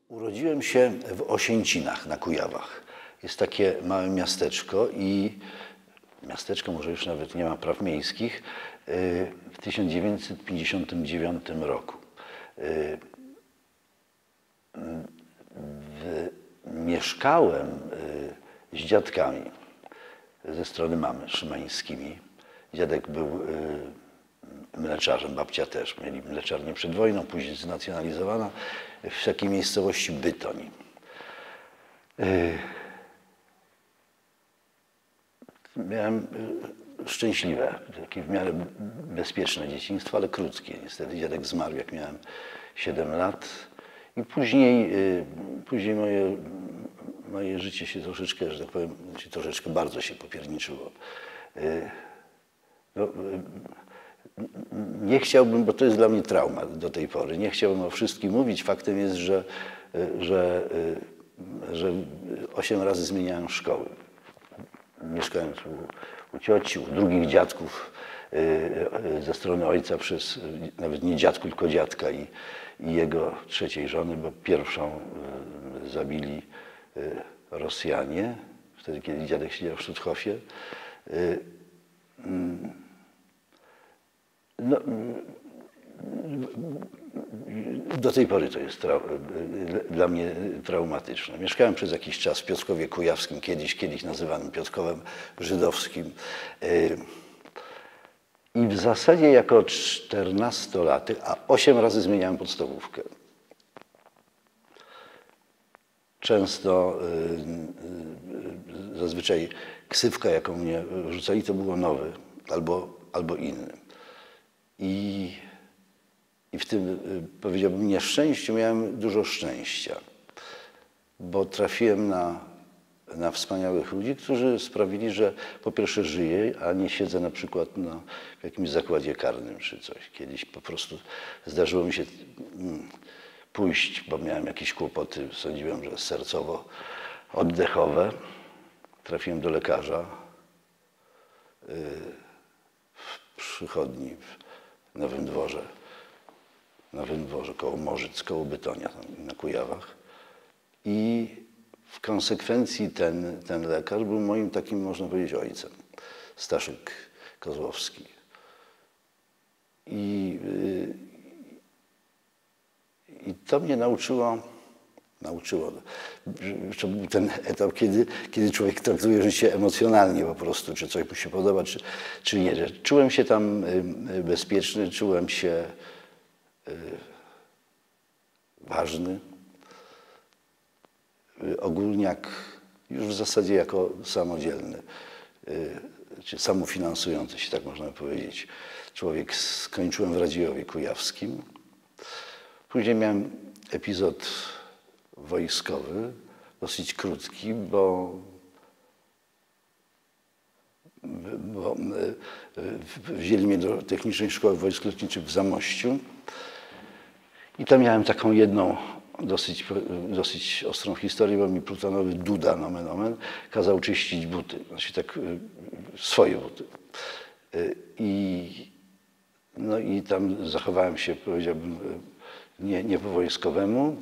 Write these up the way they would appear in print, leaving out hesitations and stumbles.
Urodziłem się w Osięcinach na Kujawach. Jest takie małe miasteczko i miasteczko może już nawet nie ma praw miejskich w 1959 roku. Mieszkałem z dziadkami ze strony mamy, szymańskimi. Dziadek był mleczarzem, babcia też. Mieli mleczarnię przed wojną, później znacjonalizowana w takiej miejscowości Bytoń. Miałem szczęśliwe, takie w miarę bezpieczne dzieciństwo, ale krótkie. Niestety dziadek zmarł, jak miałem 7 lat. I później moje życie się troszeczkę, że tak powiem, troszeczkę bardzo się popierniczyło. Nie chciałbym, bo to jest dla mnie trauma do tej pory, nie chciałbym o wszystkim mówić. Faktem jest, że 8 razy zmieniałem szkoły. Mieszkałem u cioci, u drugich dziadków ze strony ojca przez, nawet nie dziadków, tylko dziadka i jego trzeciej żony, bo pierwszą zabili Rosjanie, wtedy kiedy dziadek siedział w Sztuthofie. No, do tej pory to jest dla mnie traumatyczne. Mieszkałem przez jakiś czas w Piotrkowie Kujawskim, kiedyś nazywanym Piotrkowem Żydowskim. I w zasadzie jako 14-latek, a 8 razy zmieniałem podstawówkę. Często, zazwyczaj ksywka, jaką mnie rzucali, to było nowy albo inny. I w tym, powiedziałbym, nieszczęściu miałem dużo szczęścia, bo trafiłem na wspaniałych ludzi, którzy sprawili, że po pierwsze żyję, a nie siedzę na przykład w jakimś zakładzie karnym czy coś. Kiedyś po prostu zdarzyło mi się pójść, bo miałem jakieś kłopoty, sądziłem, że sercowo-oddechowe. Trafiłem do lekarza w przychodni w Nowym Dworze, koło Morzyc, koło Bytonia, na Kujawach. I w konsekwencji ten lekarz był moim takim, można powiedzieć, ojcem. Staszek Kozłowski. I to mnie nauczyło, to był ten etap, kiedy człowiek traktuje życie emocjonalnie po prostu, czy coś mu się podoba, czy nie. Czułem się tam bezpieczny, czułem się ważny. Ogólniak już w zasadzie jako samodzielny, czy samofinansujący się, tak można powiedzieć. Człowiek, skończyłem w Radziejowie Kujawskim. Później miałem epizod wojskowy, dosyć krótki, bo wzięli mnie do Technicznej Szkoły Wojsk Lotniczych w Zamościu i tam miałem taką jedną dosyć ostrą historię, bo mi plutonowy Duda, nomen omen, kazał czyścić buty, znaczy tak swoje buty. No i tam zachowałem się, powiedziałbym, nie po wojskowemu.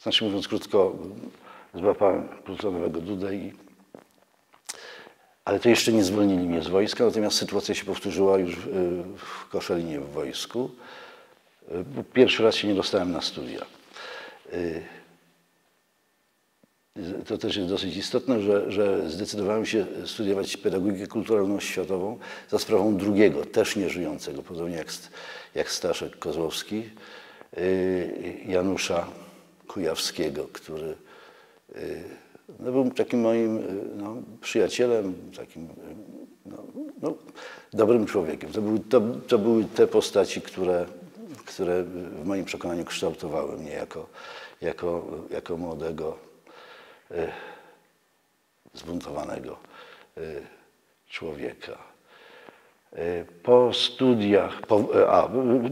Znaczy, mówiąc krótko, złapałem plutonowego Dudę, ale to jeszcze nie zwolnili mnie z wojska, natomiast sytuacja się powtórzyła już w Koszalinie w wojsku. Pierwszy raz się nie dostałem na studia. To też jest dosyć istotne, że zdecydowałem się studiować pedagogikę kulturalną światową za sprawą drugiego, też nieżyjącego, podobnie jak Staszek Kozłowski, Janusza Kujawskiego, który był takim moim przyjacielem, takim dobrym człowiekiem. To były te postaci, które w moim przekonaniu kształtowały mnie jako młodego, zbuntowanego człowieka. Po studiach,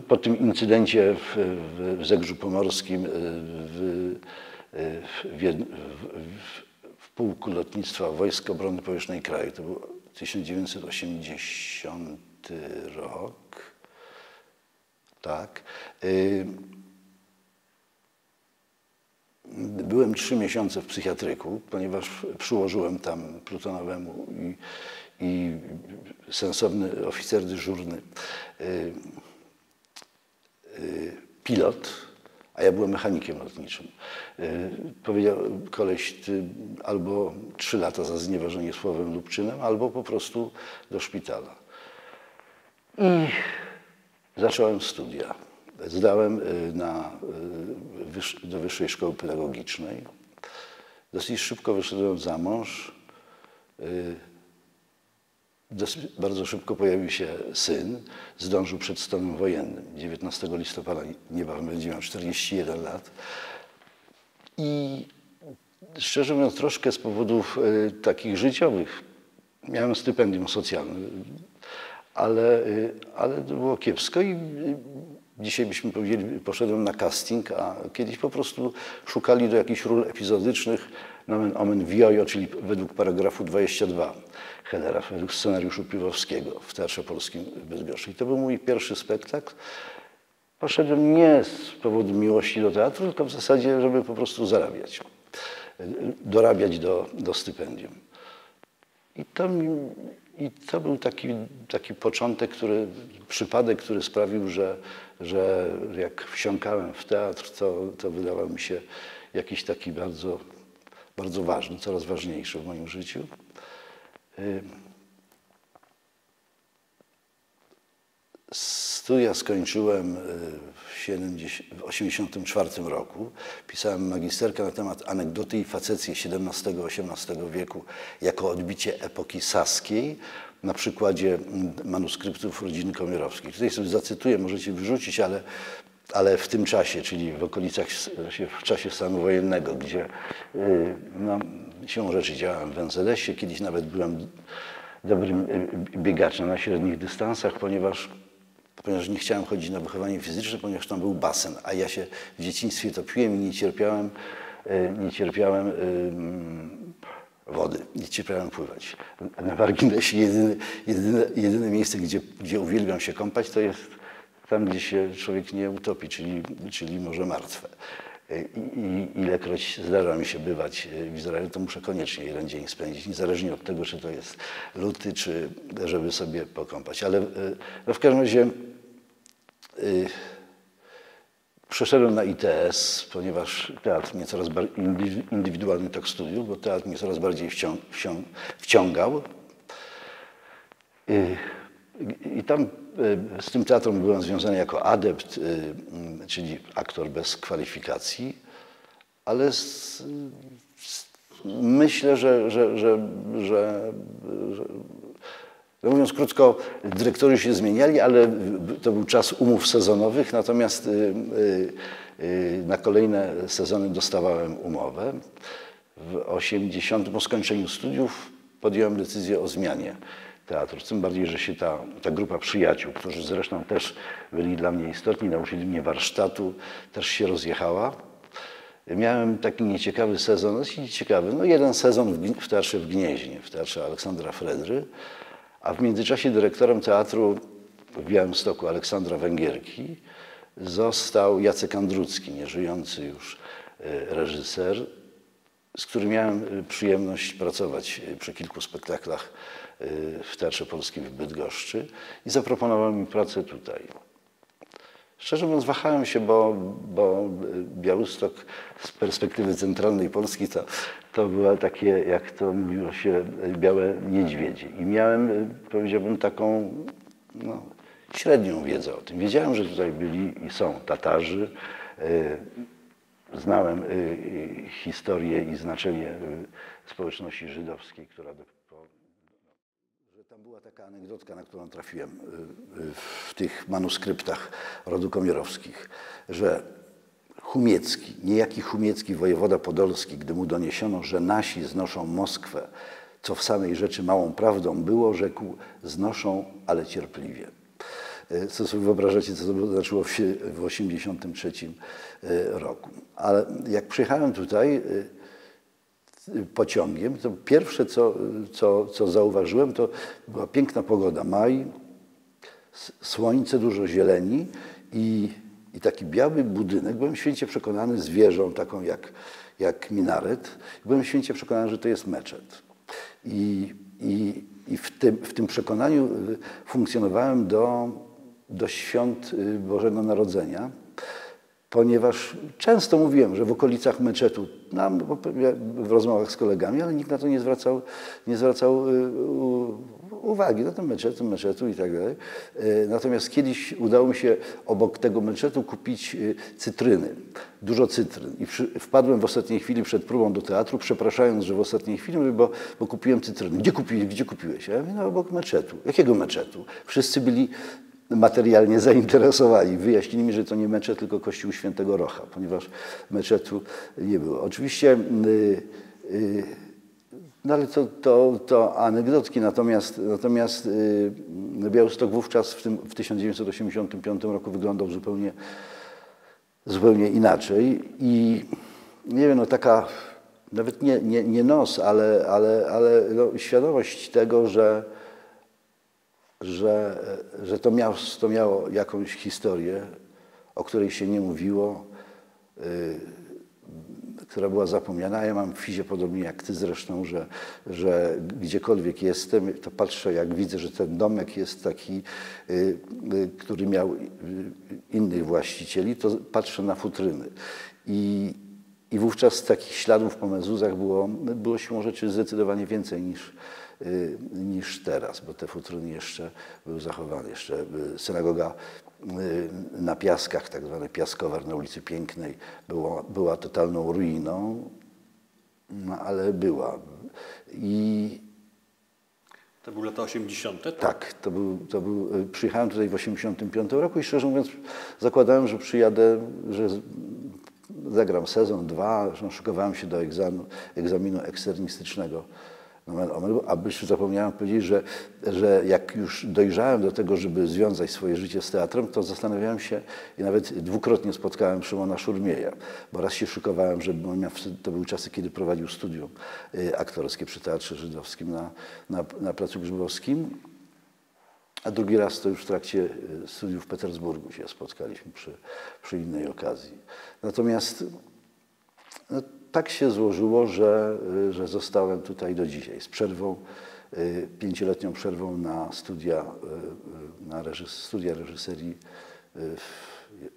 po tym incydencie w Zegrzu Pomorskim w Pułku Lotnictwa Wojsk Obrony Powietrznej Kraju, to był 1980 rok, tak. byłem 3 miesiące w psychiatryku, ponieważ przyłożyłem tam plutonowemu i sensowny oficer dyżurny pilot, a ja byłem mechanikiem lotniczym. Powiedział koleś, ty albo 3 lata za znieważenie słowem lub czynem, albo po prostu do szpitala. I zacząłem studia. Zdałem do Wyższej Szkoły Pedagogicznej. Dosyć szybko wyszedłem za mąż. Bardzo szybko pojawił się syn. Zdążył przed stanem wojennym. 19 listopada niebawem będzie miał 41 lat. I szczerze mówiąc, troszkę z powodów takich życiowych miałem stypendium socjalne, ale to było kiepsko i dzisiaj byśmy powiedzieli, poszedłem na casting, a kiedyś po prostu szukali do jakichś ról epizodycznych, nomen omen wiojo, czyli według paragrafu 22 Hellera, według scenariuszu Piłowskiego w Teatrze Polskim w Bydgoszczy. I to był mój pierwszy spektakl. Poszedłem nie z powodu miłości do teatru, tylko w zasadzie, żeby po prostu zarabiać, dorabiać do stypendium. I to był taki początek, przypadek, który sprawił, że jak wsiąkałem w teatr, to wydawał mi się jakiś taki bardzo, bardzo ważny, coraz ważniejszy w moim życiu. Studia skończyłem w 1984 roku. Pisałem magisterkę na temat anegdoty i facecje XVII-XVIII wieku jako odbicie epoki saskiej na przykładzie manuskryptów rodziny Komierowskiej. Tutaj sobie zacytuję, możecie wyrzucić, ale w tym czasie, czyli w okolicach, w czasie stanu wojennego, gdzie no, siłą rzeczy działałem w NZS-ie, kiedyś nawet byłem dobrym biegaczem na średnich dystansach, ponieważ nie chciałem chodzić na wychowanie fizyczne, ponieważ tam był basen, a ja się w dzieciństwie topiłem i nie cierpiałem wody, nie cierpiałem pływać. Na marginesie jedyne miejsce, gdzie uwielbiam się kąpać, to jest tam, gdzie się człowiek nie utopi, czyli Morze Martwe. Ilekroć zdarza mi się bywać w Izraelu, to muszę koniecznie jeden dzień spędzić, niezależnie od tego, czy to jest luty, czy żeby sobie pokąpać. Ale no w każdym razie przeszedłem na ITS, ponieważ teatr mnie coraz bardziej, indywidualny tok studiów, bo teatr mnie coraz bardziej wciągał. I tam z tym teatrem byłem związany jako adept, czyli aktor bez kwalifikacji, ale myślę, że no mówiąc krótko, dyrektorzy się zmieniali, ale to był czas umów sezonowych, natomiast na kolejne sezony dostawałem umowę. Po skończeniu studiów podjąłem decyzję o zmianie teatru. Tym bardziej, że się ta grupa przyjaciół, którzy zresztą też byli dla mnie istotni, nauczyli mnie warsztatu, też się rozjechała. Miałem taki nieciekawy sezon, dosyć ciekawy, no jeden sezon w Teatrze w Gnieźnie, w Teatrze Aleksandra Fredry, a w międzyczasie dyrektorem teatru w Białymstoku Aleksandra Węgierki został Jacek Andrucki, nieżyjący już reżyser, z którym miałem przyjemność pracować przy kilku spektaklach w Teatrze Polskim w Bydgoszczy i zaproponował mi pracę tutaj. Szczerze mówiąc, wahałem się, bo Białystok z perspektywy centralnej Polski to były takie, jak to mówiło się, białe niedźwiedzie. I miałem, powiedziałbym, taką no, średnią wiedzę o tym. Wiedziałem, że tutaj byli i są Tatarzy. Znałem historię i znaczenie społeczności żydowskiej, że tam była taka anegdotka, na którą trafiłem w tych manuskryptach rodu Komierowskich, że Humiecki, niejaki Humiecki, wojewoda podolski, gdy mu doniesiono, że nasi znoszą Moskwę, co w samej rzeczy małą prawdą było, rzekł: znoszą, ale cierpliwie. Co sobie wyobrażacie, co to znaczyło w 1983 roku. Ale jak przyjechałem tutaj pociągiem, to pierwsze, co zauważyłem, to była piękna pogoda, maj, słońce, dużo zieleni i i taki biały budynek, byłem święcie przekonany z wieżą taką jak minaret, byłem święcie przekonany, że to jest meczet. I w tym przekonaniu funkcjonowałem do świąt Bożego Narodzenia, ponieważ często mówiłem, że w okolicach meczetu, w rozmowach z kolegami, ale nikt na to nie zwracał uwagi, no to meczetu i tak dalej. Natomiast kiedyś udało mi się obok tego meczetu kupić cytryny, dużo cytryn. I wpadłem w ostatniej chwili przed próbą do teatru, przepraszając, że w ostatniej chwili, bo kupiłem cytryny. Gdzie kupiłeś? Ja mówię, no obok meczetu. Jakiego meczetu? Wszyscy byli materialnie zainteresowani. Wyjaśnili mi, że to nie meczet, tylko kościół Świętego Rocha, ponieważ meczetu nie było. Oczywiście, no ale to anegdotki, natomiast Białystok wówczas w 1985 roku wyglądał zupełnie inaczej i nie wiem, no taka nawet nie nos, ale no, świadomość tego, że to miasto miało jakąś historię, o której się nie mówiło, która była zapomniana. A ja mam w fizie, podobnie jak ty zresztą, że gdziekolwiek jestem, to patrzę, jak widzę, że ten domek jest taki, który miał innych właścicieli, to patrzę na futryny. I wówczas takich śladów po mezuzach było siłą rzeczy zdecydowanie więcej niż teraz, bo te futryny jeszcze były zachowane. Jeszcze synagoga na Piaskach, tak zwany Piaskowar na ulicy Pięknej, była totalną ruiną, no ale była. To były lata 80., tak? Tak, przyjechałem tutaj w 85 roku i szczerze mówiąc zakładałem, że przyjadę, że zagram sezon, 2, zresztą szykowałem się do egzaminu eksternistycznego. A już zapomniałem powiedzieć, że jak już dojrzałem do tego, żeby związać swoje życie z teatrem, to zastanawiałem się i nawet dwukrotnie spotkałem Szymona Szurmieja, bo raz się szykowałem, to były czasy, kiedy prowadził studium aktorskie przy Teatrze Żydowskim na Placu Grzybowskim, a drugi raz to już w trakcie studiów w Petersburgu się spotkaliśmy przy innej okazji. Natomiast no, tak się złożyło, że zostałem tutaj do dzisiaj z przerwą, 5-letnią przerwą na studia reżyserii.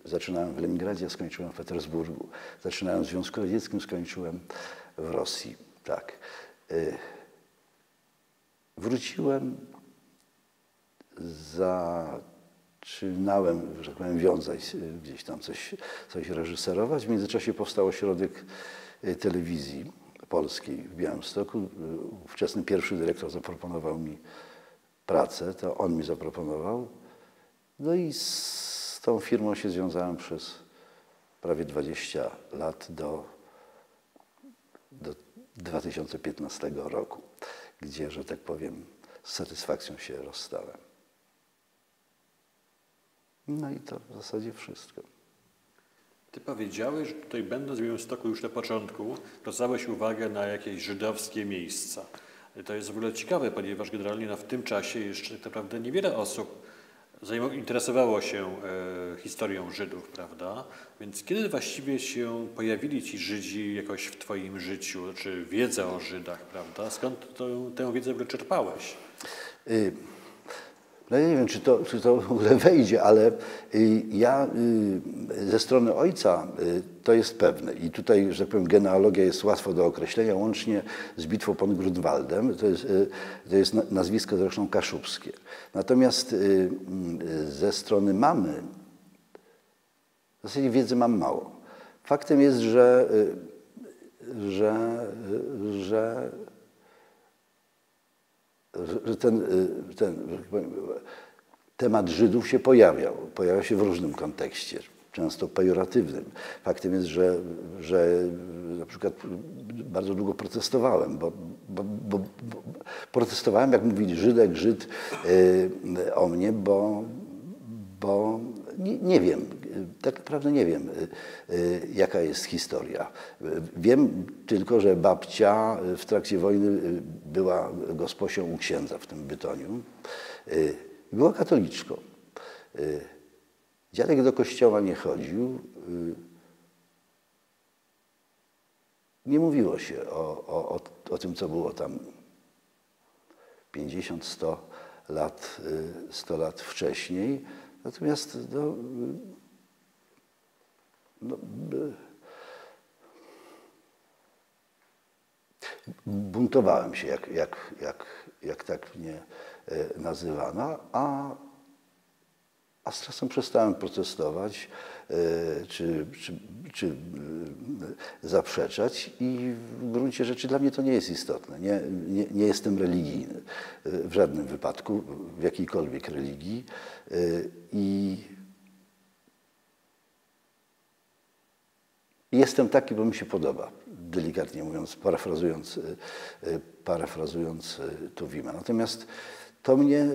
Zaczynałem w Leningradzie, skończyłem w Petersburgu. Zaczynałem w Związku Radzieckim, skończyłem w Rosji. Tak. Wróciłem, zaczynałem, że tak powiem, wiązać, gdzieś tam coś reżyserować. W międzyczasie powstał ośrodek telewizji polskiej w Białymstoku. Ówczesny pierwszy dyrektor zaproponował mi pracę, to on mi zaproponował. No i z tą firmą się związałem przez prawie 20 lat do 2015 roku, gdzie, że tak powiem, z satysfakcją się rozstałem. No i to w zasadzie wszystko. Ty powiedziałeś, że tutaj będąc w Białymstoku już na początku zwracałeś uwagę na jakieś żydowskie miejsca. To jest w ogóle ciekawe, ponieważ generalnie w tym czasie jeszcze tak naprawdę niewiele osób interesowało się historią Żydów, prawda? Więc kiedy właściwie się pojawili ci Żydzi jakoś w twoim życiu, czy wiedza o Żydach, prawda? Skąd tę wiedzę wyczerpałeś? No ja nie wiem, czy to w ogóle wejdzie, ale ja ze strony ojca to jest pewne. I tutaj, że tak powiem, genealogia jest łatwo do określenia, łącznie z bitwą pod Grunwaldem. To jest nazwisko zresztą kaszubskie. Natomiast ze strony mamy w zasadzie wiedzy mam mało. Faktem jest, że ten temat Żydów się pojawiał się w różnym kontekście, często pejoratywnym. Faktem jest, że na przykład bardzo długo protestowałem, bo protestowałem, jak mówili Żyd o mnie, bo nie wiem, tak naprawdę nie wiem, jaka jest historia. Wiem tylko, że babcia w trakcie wojny była gosposią u księdza w tym Bytomiu. Była katoliczką. Dziadek do kościoła nie chodził. Nie mówiło się o tym, co było tam 50, 100 lat wcześniej. Natomiast buntowałem się, jak tak mnie nazywano, a z czasem przestałem protestować czy zaprzeczać i w gruncie rzeczy dla mnie to nie jest istotne. Nie jestem religijny w żadnym wypadku, w jakiejkolwiek religii i jestem taki, bo mi się podoba, delikatnie mówiąc, parafrazując Tuwima. Natomiast to mnie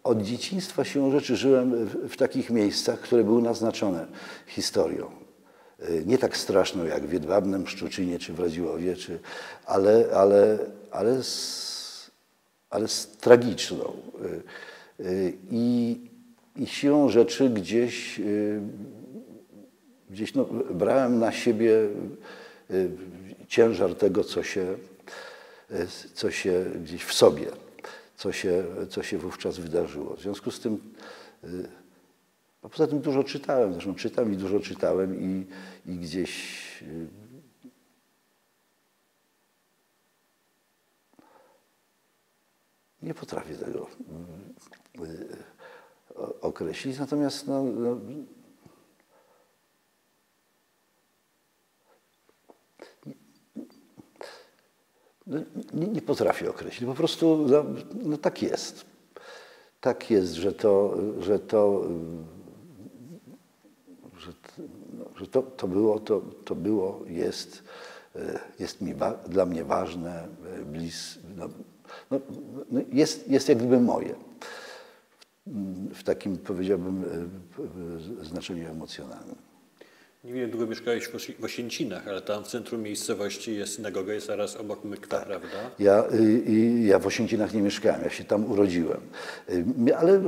od dzieciństwa siłą rzeczy żyłem w takich miejscach, które były naznaczone historią. Nie tak straszną jak w Jedwabnem, Szczuczynie czy w Radziłowie, ale tragiczną. I siłą rzeczy gdzieś brałem na siebie ciężar tego, co się gdzieś w sobie, co się wówczas wydarzyło. W związku z tym, a poza tym dużo czytałem, zresztą czytam i dużo czytałem i gdzieś nie potrafię tego określić, natomiast nie potrafię określić. Po prostu tak jest. Tak jest, że to było, jest dla mnie ważne, jest jak gdyby moje. W takim, powiedziałbym, znaczeniu emocjonalnym. Niewiele długo mieszkałeś w Osięcinach, ale tam w centrum miejscowości jest synagoga, jest zaraz obok Mykwa, prawda? Ja w Osięcinach nie mieszkałem, ja się tam urodziłem, ale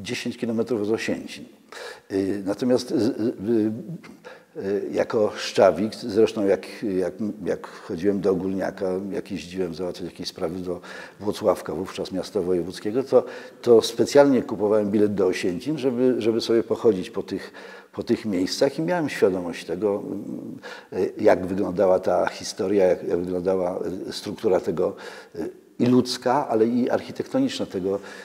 10 kilometrów od Osięcin. Natomiast jako szczawik, zresztą jak chodziłem do Ogólniaka, jak jeździłem załatwiać jakieś sprawy do Włocławka, wówczas miasta wojewódzkiego, to specjalnie kupowałem bilet do Osięcin, żeby sobie pochodzić po tych miejscach i miałem świadomość tego, jak wyglądała ta historia, jak wyglądała struktura tego i ludzka, ale i architektoniczna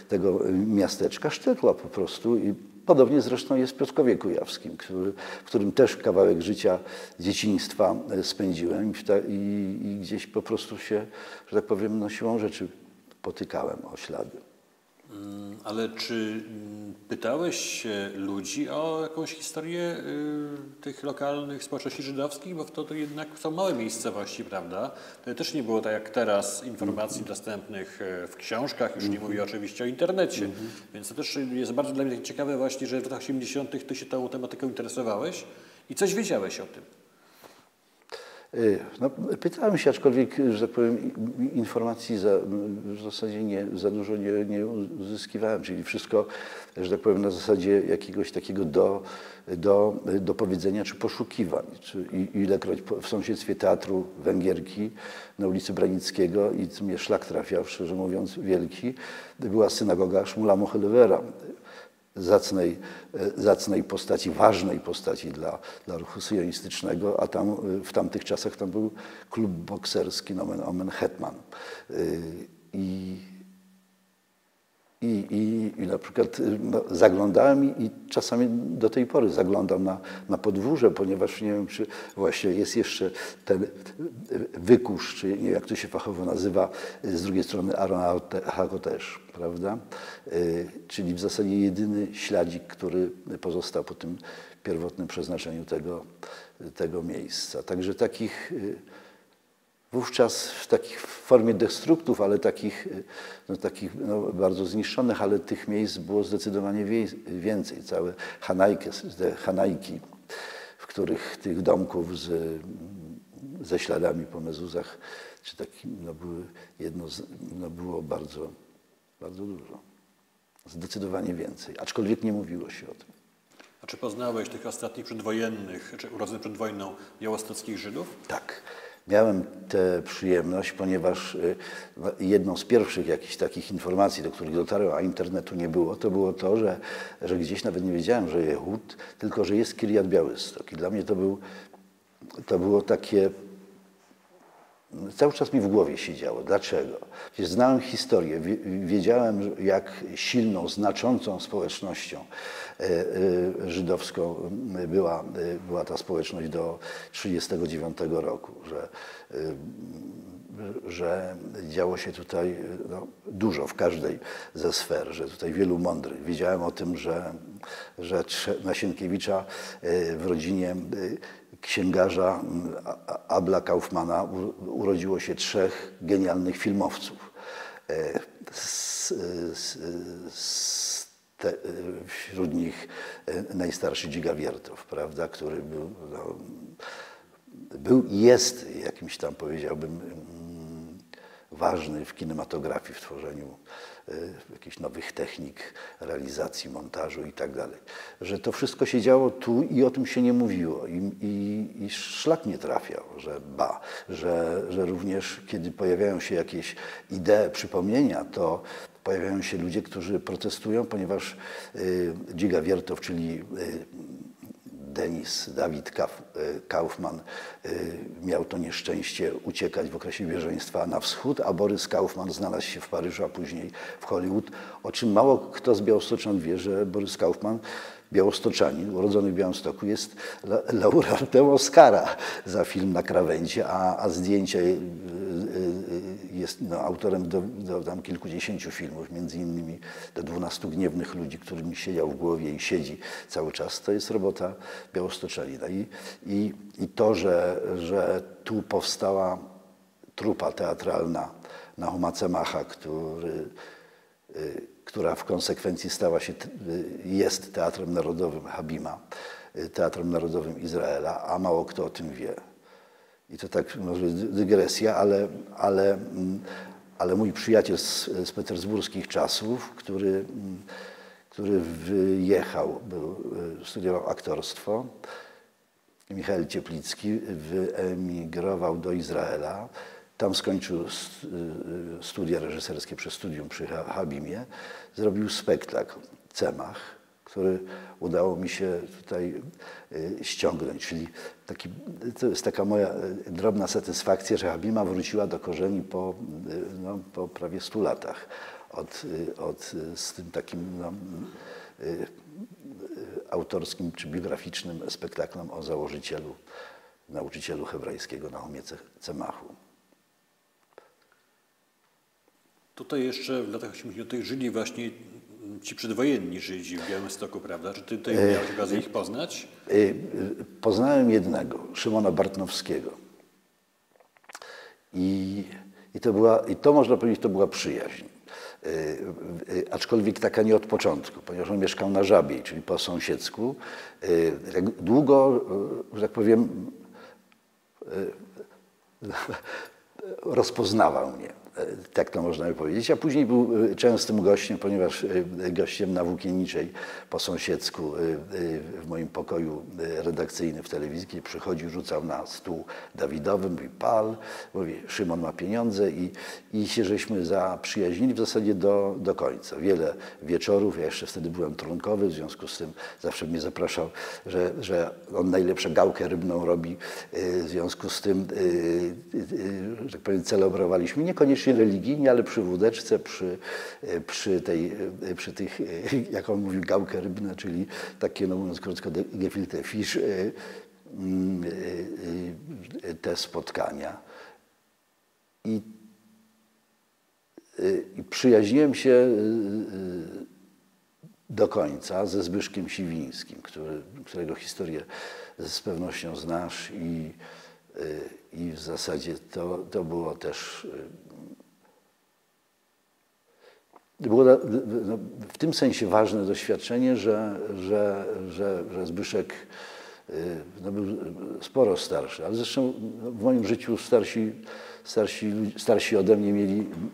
tego miasteczka, Szczytła po prostu. I podobnie zresztą jest w Piotrkowie Kujawskim, w którym też kawałek życia dzieciństwa spędziłem i gdzieś po prostu się, że tak powiem, siłą rzeczy potykałem o ślady. Ale czy pytałeś ludzi o jakąś historię tych lokalnych społeczności żydowskich? Bo to jednak są małe miejscowości, prawda? To też nie było tak jak teraz informacji dostępnych w książkach, już nie mówię oczywiście o internecie. Więc to też jest bardzo dla mnie ciekawe właśnie, że w latach 80. ty się tą tematyką interesowałeś i coś wiedziałeś o tym. Pytałem się, aczkolwiek, że tak powiem, informacji w zasadzie za dużo nie uzyskiwałem, czyli wszystko, że tak powiem, na zasadzie jakiegoś takiego do powiedzenia czy poszukiwań. Ilekroć w sąsiedztwie Teatru Węgierki na ulicy Branickiego i co mnie szlak trafiał, szczerze mówiąc, wielki, była synagoga Szmula Mochelewera, zacnej postaci, ważnej postaci dla ruchu syjonistycznego, a tam w tamtych czasach tam był klub bokserski nomen omen Hetman. I na przykład zaglądałem i czasami do tej pory zaglądam na podwórze, ponieważ nie wiem, czy właśnie jest jeszcze ten wykurz, czy nie wiem, jak to się fachowo nazywa, z drugiej strony Aaron Hakotesz, prawda? Czyli w zasadzie jedyny śladzik, który pozostał po tym pierwotnym przeznaczeniu tego miejsca. Także takich wówczas w formie destruktów, ale takich bardzo zniszczonych, ale tych miejsc było zdecydowanie więcej. Całe Hanajki, w których tych domków ze śladami po mezuzach, czy takim, było bardzo, bardzo dużo. Zdecydowanie więcej, aczkolwiek nie mówiło się o tym. A czy poznałeś tych ostatnich przedwojennych, czy urodzonych przed wojną białostockich Żydów? Tak. Miałem tę przyjemność, ponieważ jedną z pierwszych jakichś takich informacji, do których dotarłem, a internetu nie było, to było to, że gdzieś nawet nie wiedziałem, że Jehud, tylko że jest Kirjat Białystok. I dla mnie to było takie, cały czas mi w głowie siedziało. Dlaczego? Przecież znałem historię, wiedziałem, jak silną, znaczącą społecznością żydowską była ta społeczność do 1939 roku, że działo się tutaj dużo w każdej ze sfer, że tutaj wielu mądrych. Wiedziałem o tym, że na Sienkiewicza w rodzinie księgarza Abla Kaufmana urodziło się 3 genialnych filmowców. Wśród nich najstarszy Dziga Wiertow, prawda, który był i jest jakimś tam, powiedziałbym, ważny w kinematografii, w tworzeniu jakichś nowych technik realizacji, montażu i tak dalej. Że to wszystko się działo tu i o tym się nie mówiło. I szlak nie trafiał, że również kiedy pojawiają się jakieś idee, przypomnienia, to pojawiają się ludzie, którzy protestują, ponieważ Dziga Wiertow, czyli Dawid Kaufman miał to nieszczęście uciekać w okresie bieżeństwa na wschód, a Borys Kaufman znalazł się w Paryżu, a później w Hollywood, o czym mało kto z białostoczan wie, że Borys Kaufman, białostoczanin, urodzony w Białymstoku, jest laureatem Oscara za film Na krawędzi, a zdjęcie jest autorem do tam kilkudziesięciu filmów, między innymi do 12 gniewnych ludzi, którymi siedział w głowie i siedzi cały czas. To jest robota białostoczanina. I to, że tu powstała trupa teatralna Nahuma Cemacha, która w konsekwencji jest Teatrem Narodowym Habima, Teatrem Narodowym Izraela, a mało kto o tym wie. I to tak może dygresja, ale mój przyjaciel z petersburskich czasów, który wyjechał, studiował aktorstwo, Michał Cieplicki, wyemigrował do Izraela. Tam skończył studia reżyserskie przy studium przy Habimie. Zrobił spektakl Cemach, który udało mi się tutaj ściągnąć. Czyli to jest taka moja drobna satysfakcja, że Habima wróciła do korzeni po prawie 100 latach z tym takim autorskim czy biograficznym spektaklem o założycielu, nauczycielu hebrajskiego Nahumie Cemachu. Tutaj jeszcze w latach 80. żyli właśnie ci przedwojenni Żydzi w Białymstoku, prawda? Czy ty tutaj miałeś okazję ich poznać? Poznałem jednego, Szymona Bartnowskiego. I to można powiedzieć, to była przyjaźń. Aczkolwiek taka nie od początku, ponieważ on mieszkał na Żabiej, czyli po sąsiedzku. Długo, że tak powiem, rozpoznawał mnie. Tak to można by powiedzieć, a później był częstym gościem, ponieważ gościem na Włókienniczej po sąsiedzku w moim pokoju redakcyjnym w telewizji, kiedy przychodził, rzucał na stół Dawidowy, mówi pal, mówi Szymon ma pieniądze i się żeśmy zaprzyjaźnili w zasadzie do końca. Wiele wieczorów, ja jeszcze wtedy byłem trunkowy, w związku z tym zawsze mnie zapraszał, że on najlepszą gałkę rybną robi, w związku z tym, że tak powiem, celebrowaliśmy niekoniecznie religijnie, ale przy wódeczce, przy tych, jak on mówił, gałkę rybne, czyli takie, no mówiąc krótko, gefilte fish, te spotkania. I przyjaźniłem się do końca ze Zbyszkiem Siwińskim, którego historię z pewnością znasz i w zasadzie to było też w tym sensie ważne doświadczenie, że Zbyszek był sporo starszy, ale zresztą w moim życiu starsi starsi ode mnie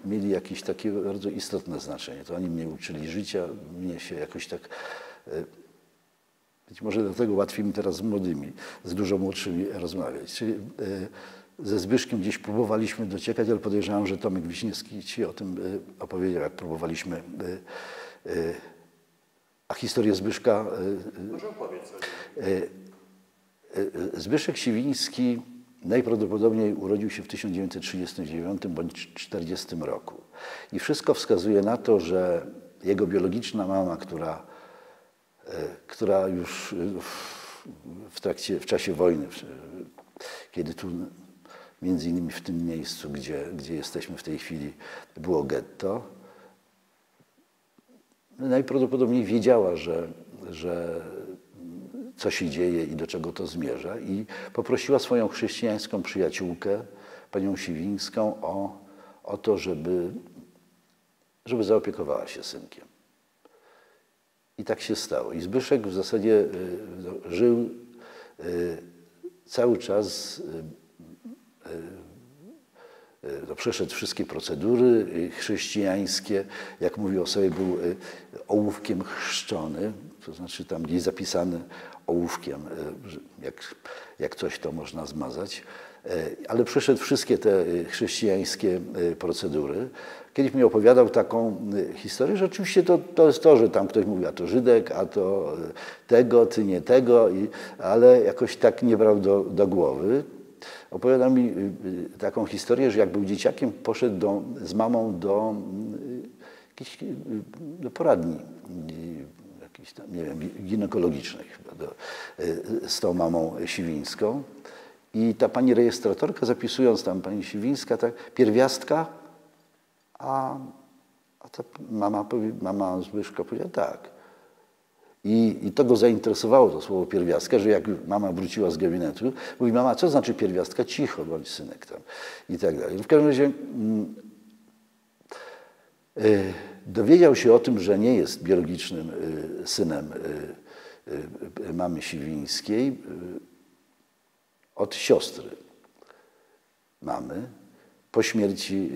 mieli jakieś takie bardzo istotne znaczenie. To oni mnie uczyli życia, mnie się jakoś tak... Być może dlatego łatwiej mi teraz z młodymi, z dużo młodszymi rozmawiać. Czyli ze Zbyszkiem gdzieś próbowaliśmy dociekać, ale podejrzewam, że Tomek Wiśniewski ci o tym opowiedział, jak próbowaliśmy. A historię Zbyszka... Może opowiedz. Zbyszek Siwiński najprawdopodobniej urodził się w 1939 bądź 1940 roku. I wszystko wskazuje na to, że jego biologiczna mama, która już w czasie wojny, kiedy tu między innymi w tym miejscu, gdzie jesteśmy w tej chwili, było getto, najprawdopodobniej wiedziała, że co się dzieje i do czego to zmierza, i poprosiła swoją chrześcijańską przyjaciółkę, panią Siwińską, o to, żeby zaopiekowała się synkiem. I tak się stało. I Zbyszek w zasadzie żył cały czas, przeszedł wszystkie procedury chrześcijańskie. Jak mówił o sobie, był ołówkiem chrzczony, to znaczy tam gdzieś zapisany ołówkiem, jak coś to można zmazać. Ale przeszedł wszystkie te chrześcijańskie procedury. Kiedyś mi opowiadał taką historię, że oczywiście to jest to, że tam ktoś mówi, a to Żydek, a to tego, ty nie tego, ale jakoś tak nie brał do głowy. Opowiadał mi taką historię, że jak był dzieciakiem, poszedł z mamą do poradni, jakiejś tam, nie wiem, ginekologicznej chyba, z tą mamą Siwińską. I ta pani rejestratorka, zapisując tam pani Siwińska, tak, pierwiastka, a ta mama Zbyszka powiedziała tak. I to go zainteresowało, to słowo pierwiastka, że jak mama wróciła z gabinetu, mówi, mama, co znaczy pierwiastka? Cicho, bądź synek tam. I tak dalej. W każdym razie dowiedział się o tym, że nie jest biologicznym synem mamy Siwińskiej od siostry mamy po śmierci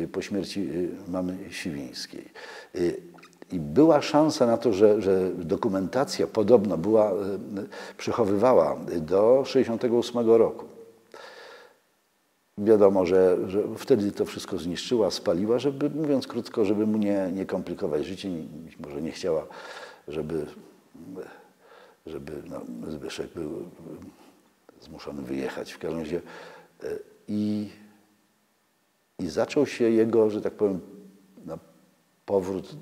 mamy Siwińskiej. I była szansa na to, że dokumentacja podobno przechowywała do 1968 roku. Wiadomo, że wtedy to wszystko zniszczyła, spaliła, żeby, mówiąc krótko, żeby mu nie komplikować życie. Może nie chciała, żeby Zbyszek był zmuszony wyjechać. W każdym razie i zaczął się jego, że tak powiem, powrót,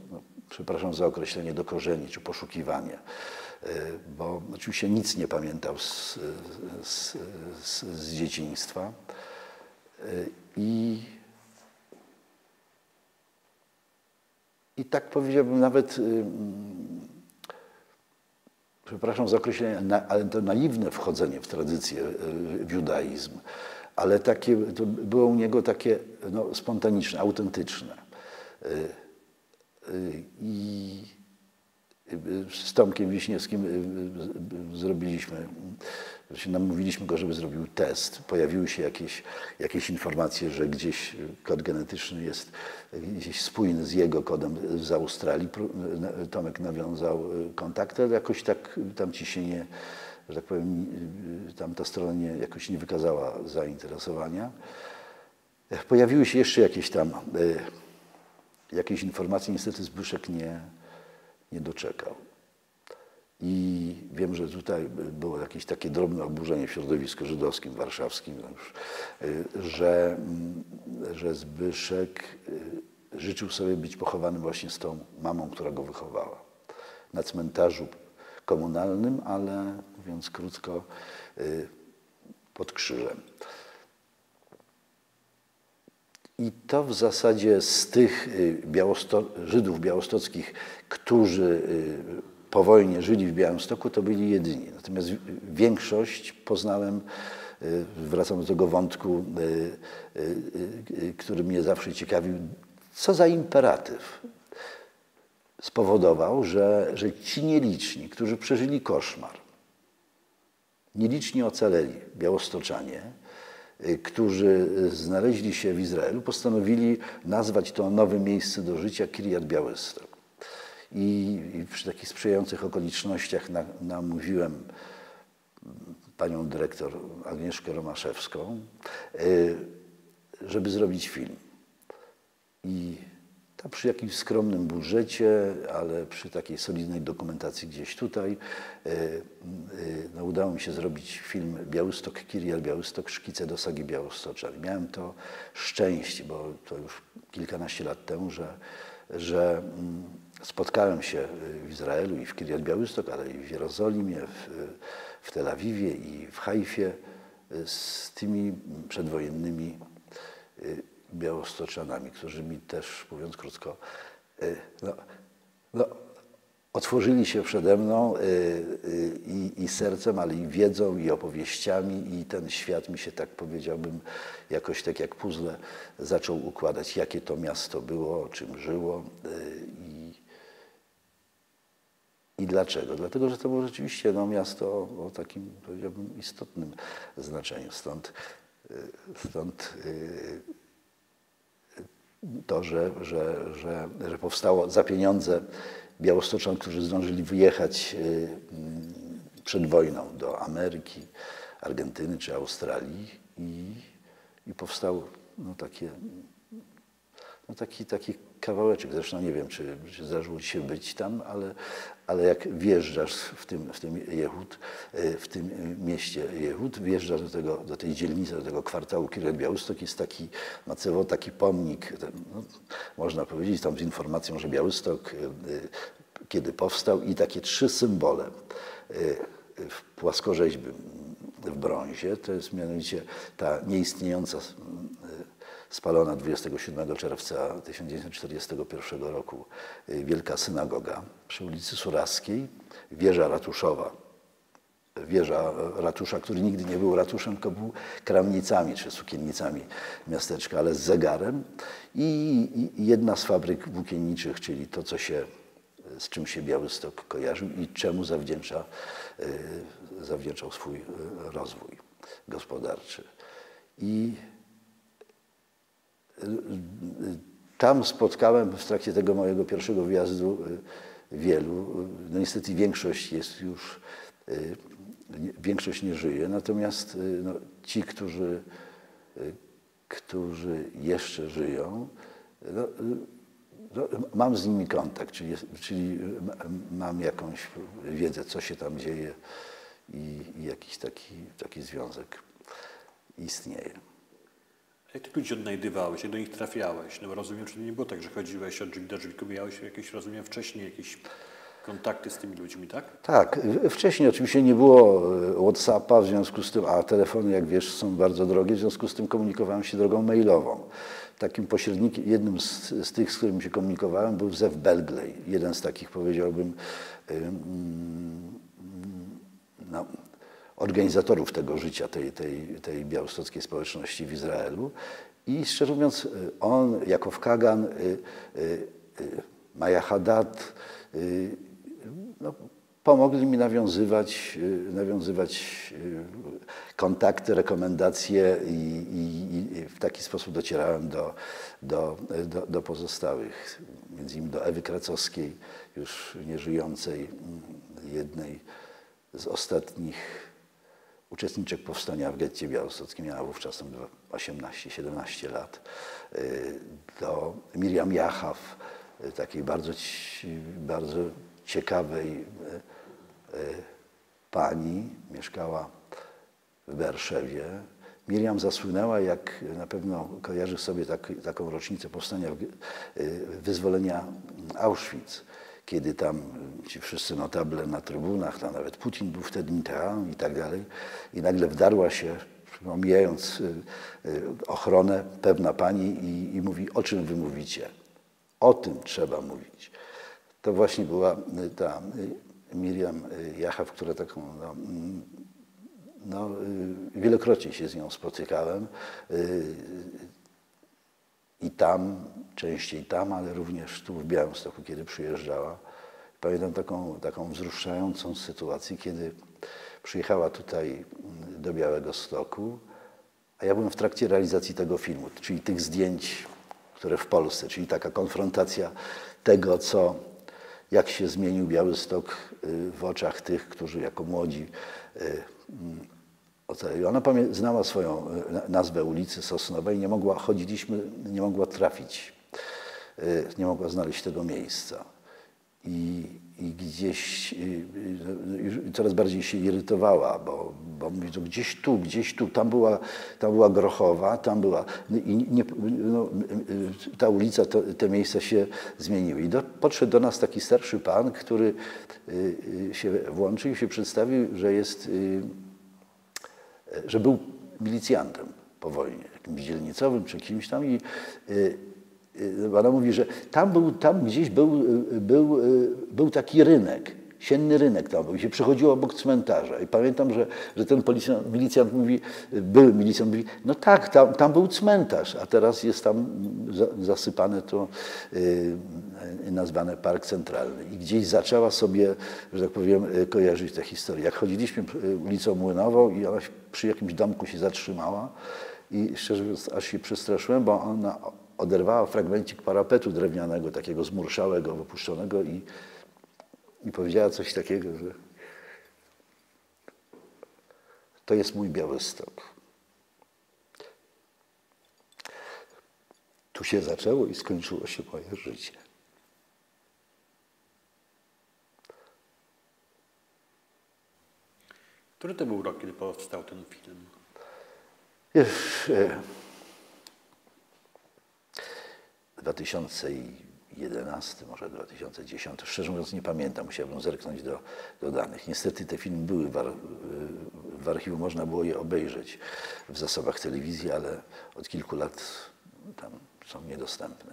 przepraszam za określenie, do korzeni, czy poszukiwanie, bo oczywiście nic nie pamiętał z dzieciństwa. I tak powiedziałbym nawet, przepraszam za określenie, ale to naiwne wchodzenie w tradycję, w judaizm, ale takie, to było u niego takie spontaniczne, autentyczne. I z Tomkiem Wiśniewskim namówiliśmy go, żeby zrobił test. Pojawiły się jakieś informacje, że gdzieś kod genetyczny jest gdzieś spójny z jego kodem z Australii. Tomek nawiązał kontakt, ale jakoś tak tam ciśnienie, że tak powiem, tamta strona jakoś nie wykazała zainteresowania. Pojawiły się jeszcze jakieś informacje, niestety Zbyszek nie doczekał. I wiem, że tutaj było jakieś takie drobne oburzenie w środowisku żydowskim, warszawskim, że Zbyszek życzył sobie być pochowanym właśnie z tą mamą, która go wychowała. Na cmentarzu komunalnym, ale mówiąc krótko, pod krzyżem. I to w zasadzie z tych Żydów białostockich, którzy po wojnie żyli w Białymstoku, to byli jedyni. Natomiast większość poznałem, wracam do tego wątku, który mnie zawsze ciekawił, co za imperatyw spowodował, że ci nieliczni, którzy przeżyli koszmar, nieliczni ocaleli białostoczanie, którzy znaleźli się w Izraelu, postanowili nazwać to nowe miejsce do życia Kirjat Białystok. I przy takich sprzyjających okolicznościach namówiłem panią dyrektor Agnieszkę Romaszewską, żeby zrobić film. I tam przy jakimś skromnym budżecie, ale przy takiej solidnej dokumentacji gdzieś tutaj, udało mi się zrobić film Białystok, Kirjat Białystok, szkice do sagi Białostoczan. Miałem to szczęście, bo to już kilkanaście lat temu, że spotkałem się w Izraelu i w Kirjat Białystok, ale i w Jerozolimie, w Tel Awiwie i w Haifie z tymi przedwojennymi Białostoczanami, którzy mi też, mówiąc krótko, otworzyli się przede mną i sercem, ale i wiedzą, i opowieściami, i ten świat mi się, tak powiedziałbym, jakoś tak jak puzzle zaczął układać, jakie to miasto było, czym żyło i dlaczego. Dlatego, że to było rzeczywiście rzeczywiście o takim, powiedziałbym, istotnym znaczeniu. Stąd to, że powstało za pieniądze Białostoczan, którzy zdążyli wyjechać przed wojną do Ameryki, Argentyny czy Australii i powstał taki kawałeczek. Zresztą nie wiem, czy zdarzyło ci się być tam, ale jak wjeżdżasz w tym Jehud, w tym mieście Jehud, wjeżdżasz do tej dzielnicy, do tego kwartału Kirjat Białystok, jest taki macewo, taki pomnik, można powiedzieć, tam z informacją, że Białystok kiedy powstał i takie 3 symbole w płaskorzeźby w brązie, to jest mianowicie ta nieistniejąca spalona 27 czerwca 1941 roku Wielka Synagoga przy ulicy Surawskiej, wieża ratuszowa, wieża ratusza, który nigdy nie był ratuszem, tylko był kramnicami czy sukiennicami miasteczka, ale z zegarem i jedna z fabryk włókienniczych, czyli to, z czym się Białystok kojarzył i czemu zawdzięczał swój rozwój gospodarczy. I tam spotkałem w trakcie tego mojego pierwszego wyjazdu wielu. No niestety większość nie żyje, natomiast ci, którzy jeszcze żyją, mam z nimi kontakt, czyli mam jakąś wiedzę, co się tam dzieje i jakiś taki związek istnieje. Jak ty ludzi odnajdywałeś, jak do nich trafiałeś? No bo rozumiem, że to nie było tak, że chodziłeś od drzwi do drzwi, miałeś jakieś, rozumiem, wcześniej jakieś kontakty z tymi ludźmi, tak? Tak. Wcześniej oczywiście nie było WhatsAppa, w związku z tym, a telefony, jak wiesz, są bardzo drogie, w związku z tym komunikowałem się drogą mailową. Takim pośrednikiem, jednym z tych, z którymi się komunikowałem, był Zew Belgley. Jeden z takich, powiedziałbym, organizatorów tego życia, tej białostockiej społeczności w Izraelu. I szczerze mówiąc, on, Jakow Kagan, Maja Haddad, pomogli mi nawiązywać kontakty, rekomendacje i w taki sposób docierałem do pozostałych, między innymi do Ewy Kracowskiej, już nieżyjącej, jednej z ostatnich uczestniczek powstania w getcie białostockim, miała wówczas 18-17 lat, do Miriam Jachaw, takiej bardzo ciekawej pani, mieszkała w Berszewie. Miriam zasłynęła, jak na pewno kojarzysz sobie taką rocznicę powstania wyzwolenia Auschwitz, kiedy tam ci wszyscy notable na trybunach, tam nawet Putin był wtedy, Mitterrand i tak dalej, i nagle wdarła się, omijając ochronę, pewna pani i mówi: o czym wy mówicie? O tym trzeba mówić. To właśnie była ta Miriam Jachaw, która taką, wielokrotnie się z nią spotykałem i tam, częściej tam, ale również tu w Białymstoku, kiedy przyjeżdżała. Pamiętam taką wzruszającą sytuację, kiedy przyjechała tutaj do Białegostoku, A ja byłem w trakcie realizacji tego filmu, czyli tych zdjęć, które w Polsce, czyli taka konfrontacja tego, jak się zmienił Białystok w oczach tych, którzy jako młodzi ocaleli. Ona znała swoją nazwę ulicy Sosnowej, nie mogła trafić, nie mogła znaleźć tego miejsca. I gdzieś coraz bardziej się irytowała, bo mówi, że gdzieś tu, tam była Grochowa, tam była. Ta ulica, te miejsca się zmieniły. I podszedł do nas taki starszy pan, który się włączył i się przedstawił, że był milicjantem po wojnie, jakimś dzielnicowym czy kimś tam. Ona mówi, że tam gdzieś był taki rynek, sienny rynek tam był i się przechodziło obok cmentarza. I pamiętam, że ten milicjant mówi, były milicjant mówi, no tak, tam był cmentarz, a teraz jest tam zasypane to, nazwane Park Centralny. I gdzieś zaczęła sobie, że tak powiem, kojarzyć tę historię. Jak chodziliśmy ulicą Młynową i ona przy jakimś domku się zatrzymała i szczerze mówiąc, aż się przestraszyłem, bo ona oderwała fragmencik parapetu drewnianego, takiego zmurszałego, wypuszczonego i powiedziała coś takiego, że to jest mój Białystok. Tu się zaczęło i skończyło się moje życie. Który to był rok, kiedy powstał ten film? Wiesz, 2011, może 2010, szczerze mówiąc nie pamiętam, musiałbym zerknąć do danych. Niestety te filmy były w archiwum, można było je obejrzeć w zasobach telewizji, ale od kilku lat tam są niedostępne.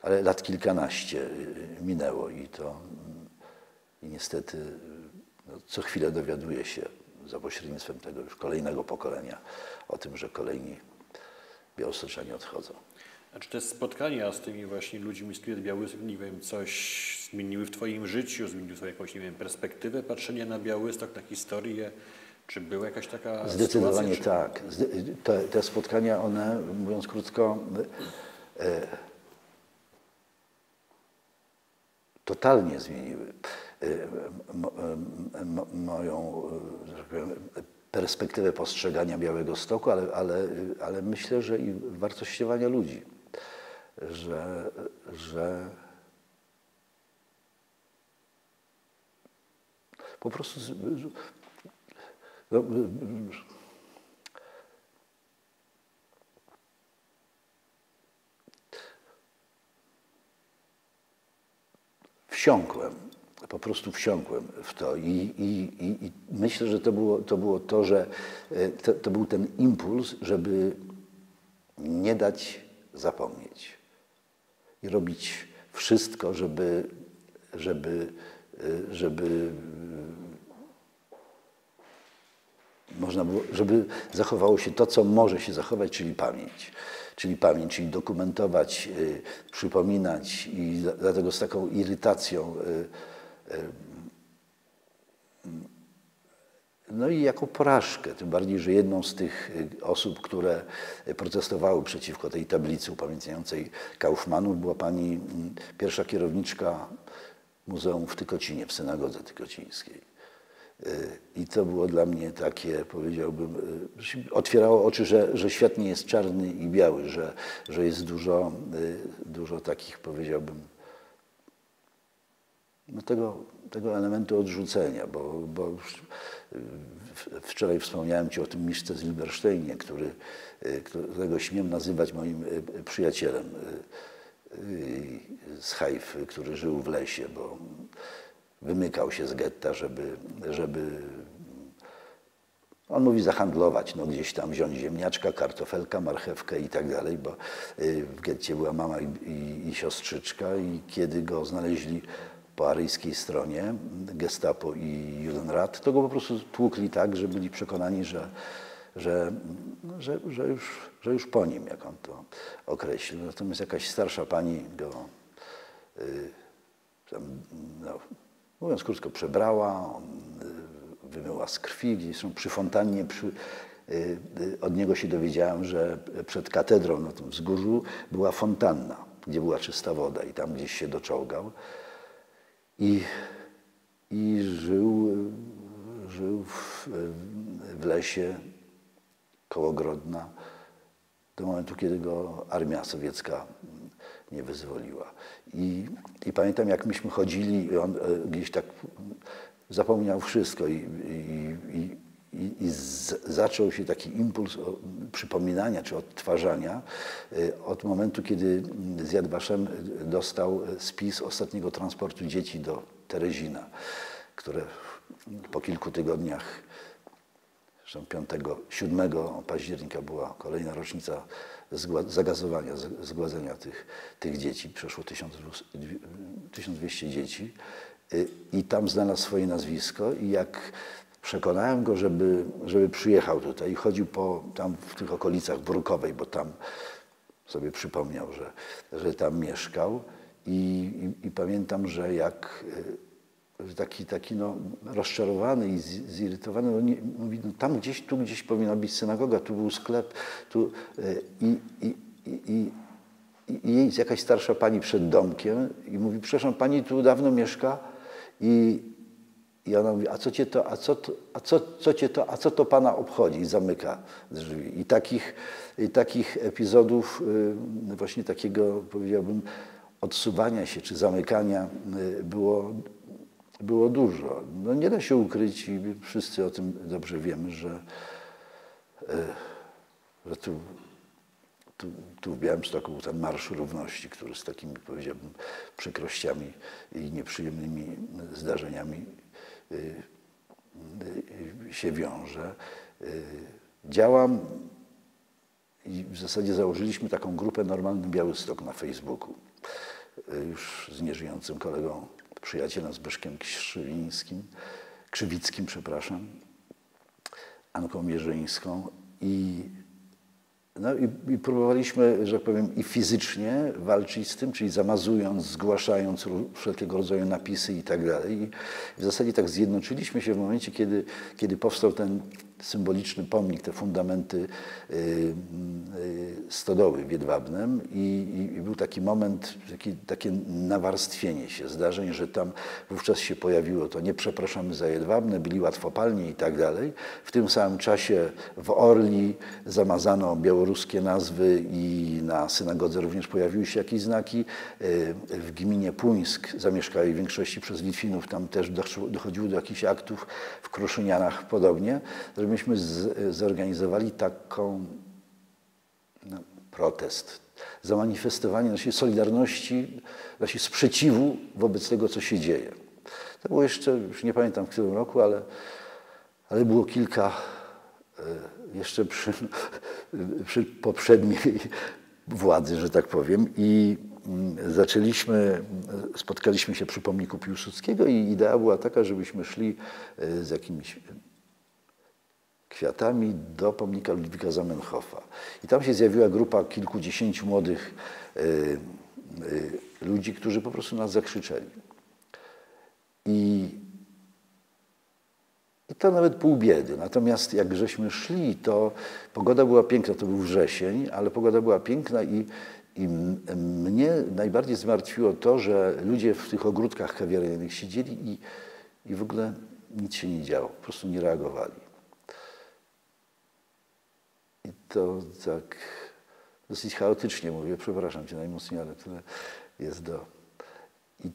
Ale lat kilkanaście minęło i niestety co chwilę dowiaduję się za pośrednictwem tego już kolejnego pokolenia o tym, że kolejni białostoczanie odchodzą. A czy te spotkania z tymi właśnie ludźmi z Kinet Białystok, nie wiem, coś zmieniły w twoim życiu, zmieniły twoją jakąś, nie wiem, perspektywę patrzenia na Białystok, na historię? Czy była jakaś taka Zdecydowanie sytuacja, tak. Te spotkania, one, mówiąc krótko, totalnie zmieniły moją, że tak powiem, perspektywę postrzegania Białegostoku, ale myślę, że i wartościowania ludzi, że po prostu po prostu wsiąkłem w to i myślę, że to było to, że to był ten impuls, żeby nie dać zapomnieć i robić wszystko, można było, żeby zachowało się to, co może się zachować, czyli czyli dokumentować, przypominać i dlatego z taką irytacją, no i jako porażkę, tym bardziej, że jedną z tych osób, które protestowały przeciwko tej tablicy upamiętniającej Kaufmanów, była pani pierwsza kierowniczka Muzeum w Tykocinie, w synagodze tykocińskiej. I to było dla mnie takie, powiedziałbym, otwierało oczy, że świat nie jest czarny i biały, że jest dużo takich, powiedziałbym, no tego elementu odrzucenia, bo już wczoraj wspomniałem Ci o tym Miszce z Zilbersztejnie, którego śmiem nazywać moim przyjacielem z Hajfy, który żył w lesie, bo wymykał się z getta, żeby on mówi zahandlować, no gdzieś tam wziąć ziemniaczka, kartofelka, marchewkę i tak dalej, bo w getcie była mama i siostrzyczka i kiedy go znaleźli po aryjskiej stronie, Gestapo i Judenrat, to go po prostu tłukli tak, że byli przekonani, że już po nim, jak on to określił. Natomiast jakaś starsza pani go no, mówiąc krótko, przebrała, wymyła z krwi, gdzieś są przy fontannie, od niego się dowiedziałem, że przed katedrą na tym wzgórzu była fontanna, gdzie była czysta woda i tam gdzieś się doczołgał. I żył w lesie koło Grodna do momentu, kiedy go armia sowiecka nie wyzwoliła. I pamiętam, jak myśmy chodzili i on gdzieś tak zapomniał wszystko zaczął się taki impuls przypominania czy odtwarzania od momentu, kiedy z Yad Vashem dostał spis ostatniego transportu dzieci do Terezina, które po kilku tygodniach, zresztą 7 października była kolejna rocznica zagazowania, zgładzenia tych dzieci. Przeszło 1200 dzieci i tam znalazł swoje nazwisko i jak przekonałem go, żeby przyjechał tutaj i chodził tam w tych okolicach Brukowej, bo tam sobie przypomniał, że tam mieszkał i pamiętam, że jak taki rozczarowany i zirytowany, mówi, no tam tu gdzieś powinna być synagoga, tu był sklep, tu i jest jakaś starsza pani przed domkiem i mówi, przepraszam, pani tu dawno mieszka? I ona mówi, a co to pana obchodzi? I zamyka drzwi. I takich epizodów właśnie takiego, powiedziałbym, odsuwania się czy zamykania było dużo. No nie da się ukryć i wszyscy o tym dobrze wiemy, że tu w Białymstoku był ten Marsz Równości, który z takimi, powiedziałbym, przykrościami i nieprzyjemnymi zdarzeniami się wiąże. Działam i w zasadzie założyliśmy taką grupę Normalny Białystok na Facebooku. Już z nieżyjącym kolegą, przyjacielem Zbyszkiem Krzywickim, przepraszam, Anką Mierzyńską i próbowaliśmy, że tak powiem, i fizycznie walczyć z tym, czyli zamazując, zgłaszając wszelkiego rodzaju napisy i tak dalej. I w zasadzie tak zjednoczyliśmy się w momencie, kiedy powstał ten symboliczny pomnik, te fundamenty stodoły w Jedwabnem i był taki moment, takie nawarstwienie się zdarzeń, że tam wówczas się pojawiło to nie przepraszamy za Jedwabne, byli łatwopalni i tak dalej. W tym samym czasie w Orli zamazano białoruskie nazwy i na synagodze również pojawiły się jakieś znaki. W gminie Puńsk, zamieszkałej w większości przez Litwinów, tam też dochodziło do jakichś aktów, w Kruszynianach podobnie. Myśmy zorganizowali taką protest, zamanifestowanie naszej solidarności, naszego sprzeciwu wobec tego, co się dzieje. To było jeszcze, już nie pamiętam w którym roku, ale było kilka jeszcze przy poprzedniej władzy, że tak powiem. I spotkaliśmy się przy pomniku Piłsudskiego i idea była taka, żebyśmy szli z jakimiś kwiatami do pomnika Ludwika Zamenhofa. I tam się zjawiła grupa kilkudziesięciu młodych ludzi, którzy po prostu nas zakrzyczeli. I to nawet pół biedy. Natomiast jak żeśmy szli, to pogoda była piękna, to był wrzesień, ale pogoda była piękna i mnie najbardziej zmartwiło to, że ludzie w tych ogródkach kawiarennych siedzieli i w ogóle nic się nie działo, po prostu nie reagowali. I to tak dosyć chaotycznie mówię, przepraszam cię najmocniej, ale tyle jest I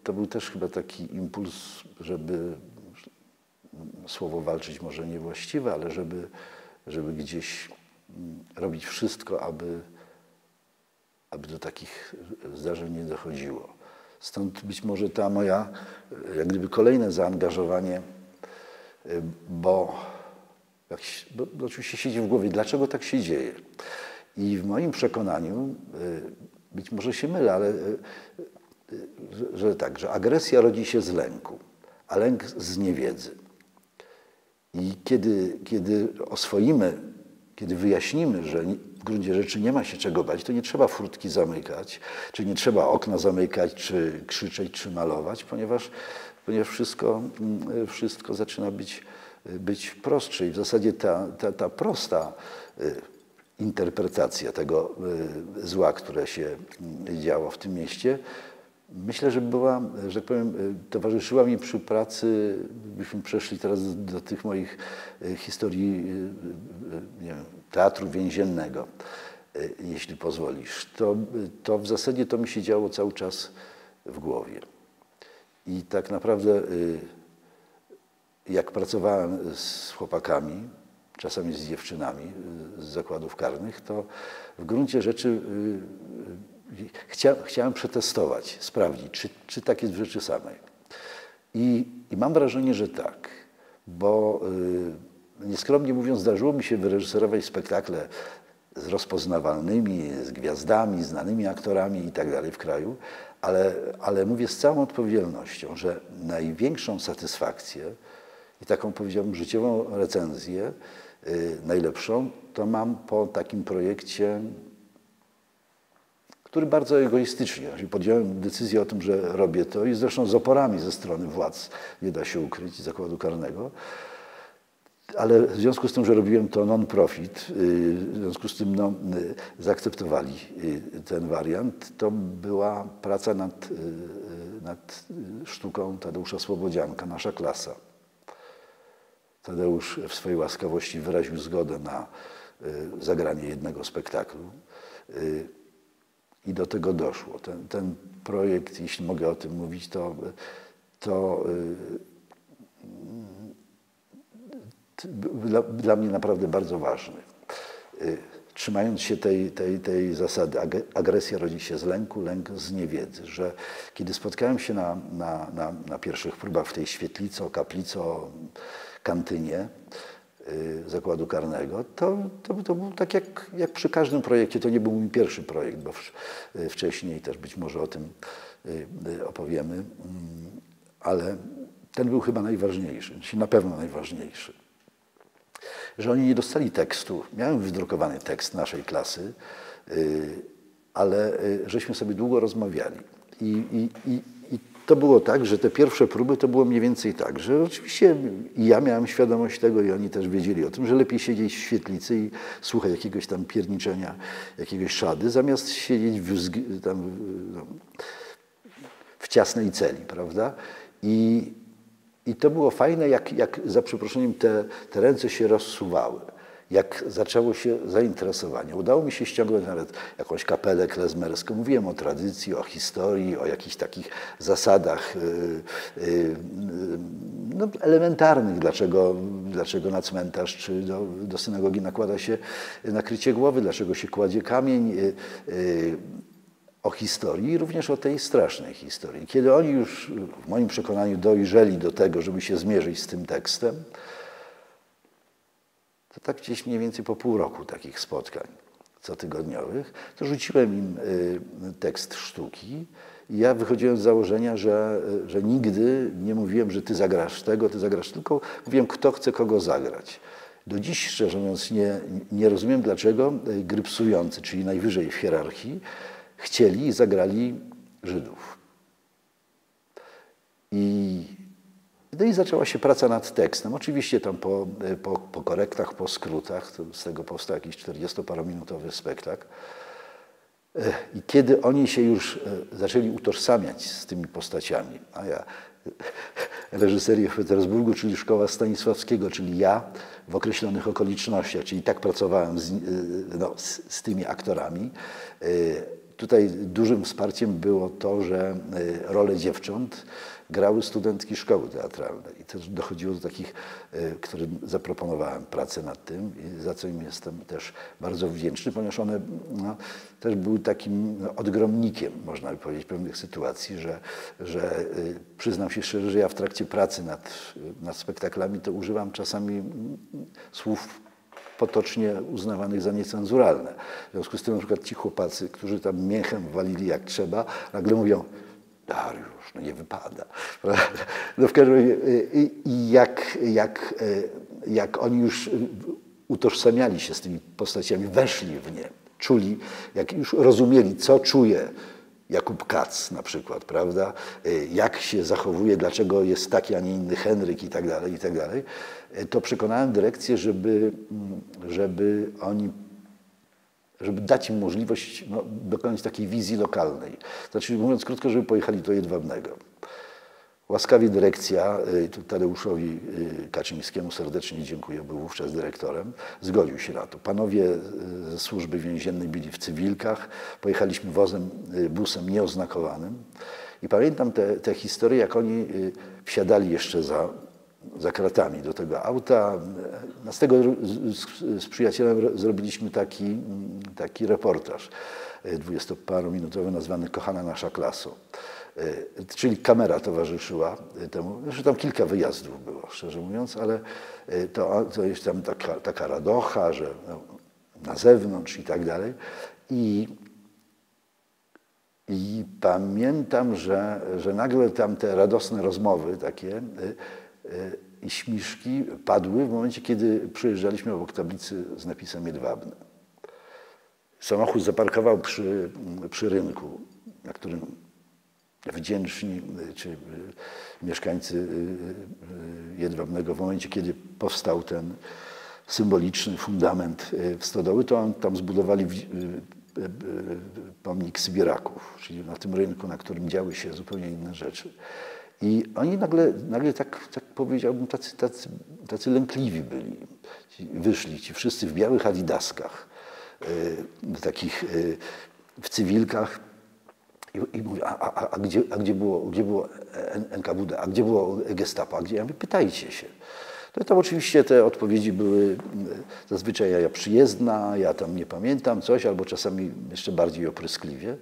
to był też chyba taki impuls, żeby słowo walczyć może niewłaściwe, ale żeby gdzieś robić wszystko, aby do takich zdarzeń nie dochodziło. Stąd być może ta moja, jak gdyby kolejne zaangażowanie, bo oczywiście siedzi w głowie, dlaczego tak się dzieje. I w moim przekonaniu, być może się mylę, ale że agresja rodzi się z lęku, a lęk z niewiedzy. I kiedy oswoimy, kiedy wyjaśnimy, że w gruncie rzeczy nie ma się czego bać, to nie trzeba furtki zamykać, czy nie trzeba okna zamykać, czy krzyczeć, czy malować, ponieważ wszystko zaczyna być być prostsze. I w zasadzie ta prosta interpretacja tego zła, które się działo w tym mieście, myślę, że była, że tak powiem, towarzyszyła mi przy pracy, byśmy przeszli teraz do tych moich historii, nie wiem, teatru więziennego, jeśli pozwolisz. To w zasadzie to mi się działo cały czas w głowie. I tak naprawdę jak pracowałem z chłopakami, czasami z dziewczynami z zakładów karnych, to w gruncie rzeczy chciałem przetestować, sprawdzić, czy tak jest w rzeczy samej. I mam wrażenie, że tak, bo nieskromnie mówiąc, zdarzyło mi się wyreżyserować spektakle z rozpoznawalnymi, z gwiazdami, znanymi aktorami i tak dalej w kraju, ale mówię z całą odpowiedzialnością, że największą satysfakcję i taką, powiedziałbym, życiową recenzję, najlepszą, to mam po takim projekcie, który bardzo egoistycznie, podjąłem decyzję o tym, że robię to i zresztą z oporami ze strony władz, nie da się ukryć, zakładu karnego, ale w związku z tym, że robiłem to non-profit, w związku z tym zaakceptowali ten wariant, to była praca nad sztuką Tadeusza Słobodzianka, Nasza klasa. Tadeusz w swojej łaskawości wyraził zgodę na zagranie jednego spektaklu i do tego doszło. Ten projekt, jeśli mogę o tym mówić, to dla mnie naprawdę bardzo ważny. Trzymając się tej zasady, agresja rodzi się z lęku, lęk z niewiedzy, że kiedy spotkałem się na pierwszych próbach w tej świetlico, kaplico, kantynie zakładu karnego, to był tak jak przy każdym projekcie. To nie był mój pierwszy projekt, bo wcześniej też być może o tym opowiemy, ale ten był chyba najważniejszy, na pewno najważniejszy. Że oni nie dostali tekstu. Miałem wydrukowany tekst naszej klasy, ale żeśmy sobie długo rozmawiali. I to było tak, że te pierwsze próby to było mniej więcej tak, że oczywiście i ja miałem świadomość tego i oni też wiedzieli o tym, że lepiej siedzieć w świetlicy i słuchać jakiegoś tam pierniczenia, jakiegoś szady, zamiast siedzieć w ciasnej celi, prawda? I to było fajne, jak za przeproszeniem te ręce się rozsuwały, jak zaczęło się zainteresowanie. Udało mi się ściągnąć nawet jakąś kapelę klezmerską. Mówiłem o tradycji, o historii, o jakichś takich zasadach elementarnych, dlaczego na cmentarz czy do synagogi nakłada się nakrycie głowy, dlaczego się kładzie kamień, o historii, również o tej strasznej historii. Kiedy oni już, w moim przekonaniu, dojrzeli do tego, żeby się zmierzyć z tym tekstem, to tak gdzieś mniej więcej po pół roku takich spotkań cotygodniowych, to rzuciłem im tekst sztuki i ja wychodziłem z założenia, że nigdy nie mówiłem, że ty zagrasz tego, ty zagrasz, tylko mówiłem, kto chce kogo zagrać. Do dziś, szczerze mówiąc, nie rozumiem, dlaczego grypsujący, czyli najwyżej w hierarchii, chcieli i zagrali Żydów. No i zaczęła się praca nad tekstem. Oczywiście tam po korektach, po skrótach, z tego powstał jakiś 40-parominutowy spektakl. I kiedy oni się już zaczęli utożsamiać z tymi postaciami, a ja reżyserię w Petersburgu, czyli szkoła Stanisławskiego, czyli ja w określonych okolicznościach, czyli tak pracowałem z tymi aktorami. Tutaj dużym wsparciem było to, że rolę dziewcząt grały studentki szkoły teatralnej. I też dochodziło do takich, którym zaproponowałem pracę nad tym, i za co im jestem też bardzo wdzięczny, ponieważ one też były takim odgromnikiem, można by powiedzieć, pewnych sytuacji, że przyznam się szczerze, że ja w trakcie pracy nad spektaklami to używam czasami słów potocznie uznawanych za niecenzuralne. W związku z tym na przykład ci chłopacy, którzy tam miechem walili jak trzeba, nagle mówią: Dariusz, no nie wypada. No w każdym razie, jak oni już utożsamiali się z tymi postaciami, weszli w nie, czuli, jak już rozumieli, co czuje Jakub Kac na przykład, prawda? Jak się zachowuje, dlaczego jest taki, a nie inny Henryk i tak dalej, to przekonałem dyrekcję, żeby dać im możliwość dokonać takiej wizji lokalnej. Znaczy, mówiąc krótko, żeby pojechali do Jedwabnego. Łaskawie dyrekcja, tu Tadeuszowi Kaczyńskiemu serdecznie dziękuję, był wówczas dyrektorem, zgodził się na to. Panowie ze służby więziennej byli w cywilkach, pojechaliśmy busem nieoznakowanym i pamiętam te historie, jak oni wsiadali jeszcze za kratami do tego auta. Z tego z przyjacielem zrobiliśmy taki reportaż 20-parominutowy nazwany Kochana nasza klaso. Czyli kamera towarzyszyła temu. Zresztą tam kilka wyjazdów było, szczerze mówiąc, ale to jest tam taka radocha, że na zewnątrz i tak dalej. I pamiętam, że nagle tam te radosne rozmowy takie i śmiszki padły w momencie, kiedy przejeżdżaliśmy obok tablicy z napisem Jedwabne. Samochód zaparkował przy rynku, na którym wdzięczni czy mieszkańcy Jedwabnego w momencie, kiedy powstał ten symboliczny fundament stodoły, to oni tam zbudowali pomnik Sybieraków, czyli na tym rynku, na którym działy się zupełnie inne rzeczy. I oni nagle tak powiedziałbym, tacy lękliwi byli. Wyszli ci wszyscy w białych adidaskach, takich w cywilkach. I mówi, a gdzie było NKWD, a gdzie było Gestapo, a gdzie? Ja mówię, pytajcie się. No tam oczywiście te odpowiedzi były zazwyczaj ja przyjezdna, ja tam nie pamiętam coś, albo czasami jeszcze bardziej opryskliwie.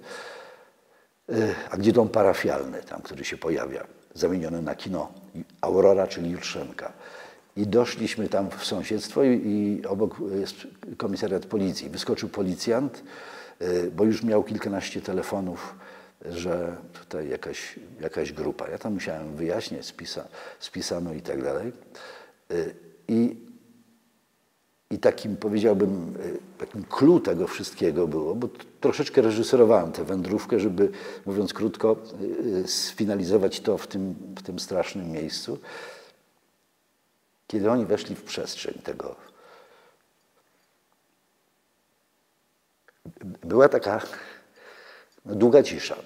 A gdzie dom parafialny, tam, który się pojawia, zamieniony na kino Aurora, czyli Jutrzenka. I doszliśmy tam w sąsiedztwo i obok jest komisariat policji. Wyskoczył policjant, bo już miał kilkanaście telefonów, że tutaj jakaś grupa. Ja tam musiałem wyjaśniać, spisano i tak dalej. I takim, powiedziałbym, takim clue tego wszystkiego było, bo troszeczkę reżyserowałem tę wędrówkę, żeby, mówiąc krótko, sfinalizować to w tym strasznym miejscu. Kiedy oni weszli w przestrzeń tego, była taka długa cisza.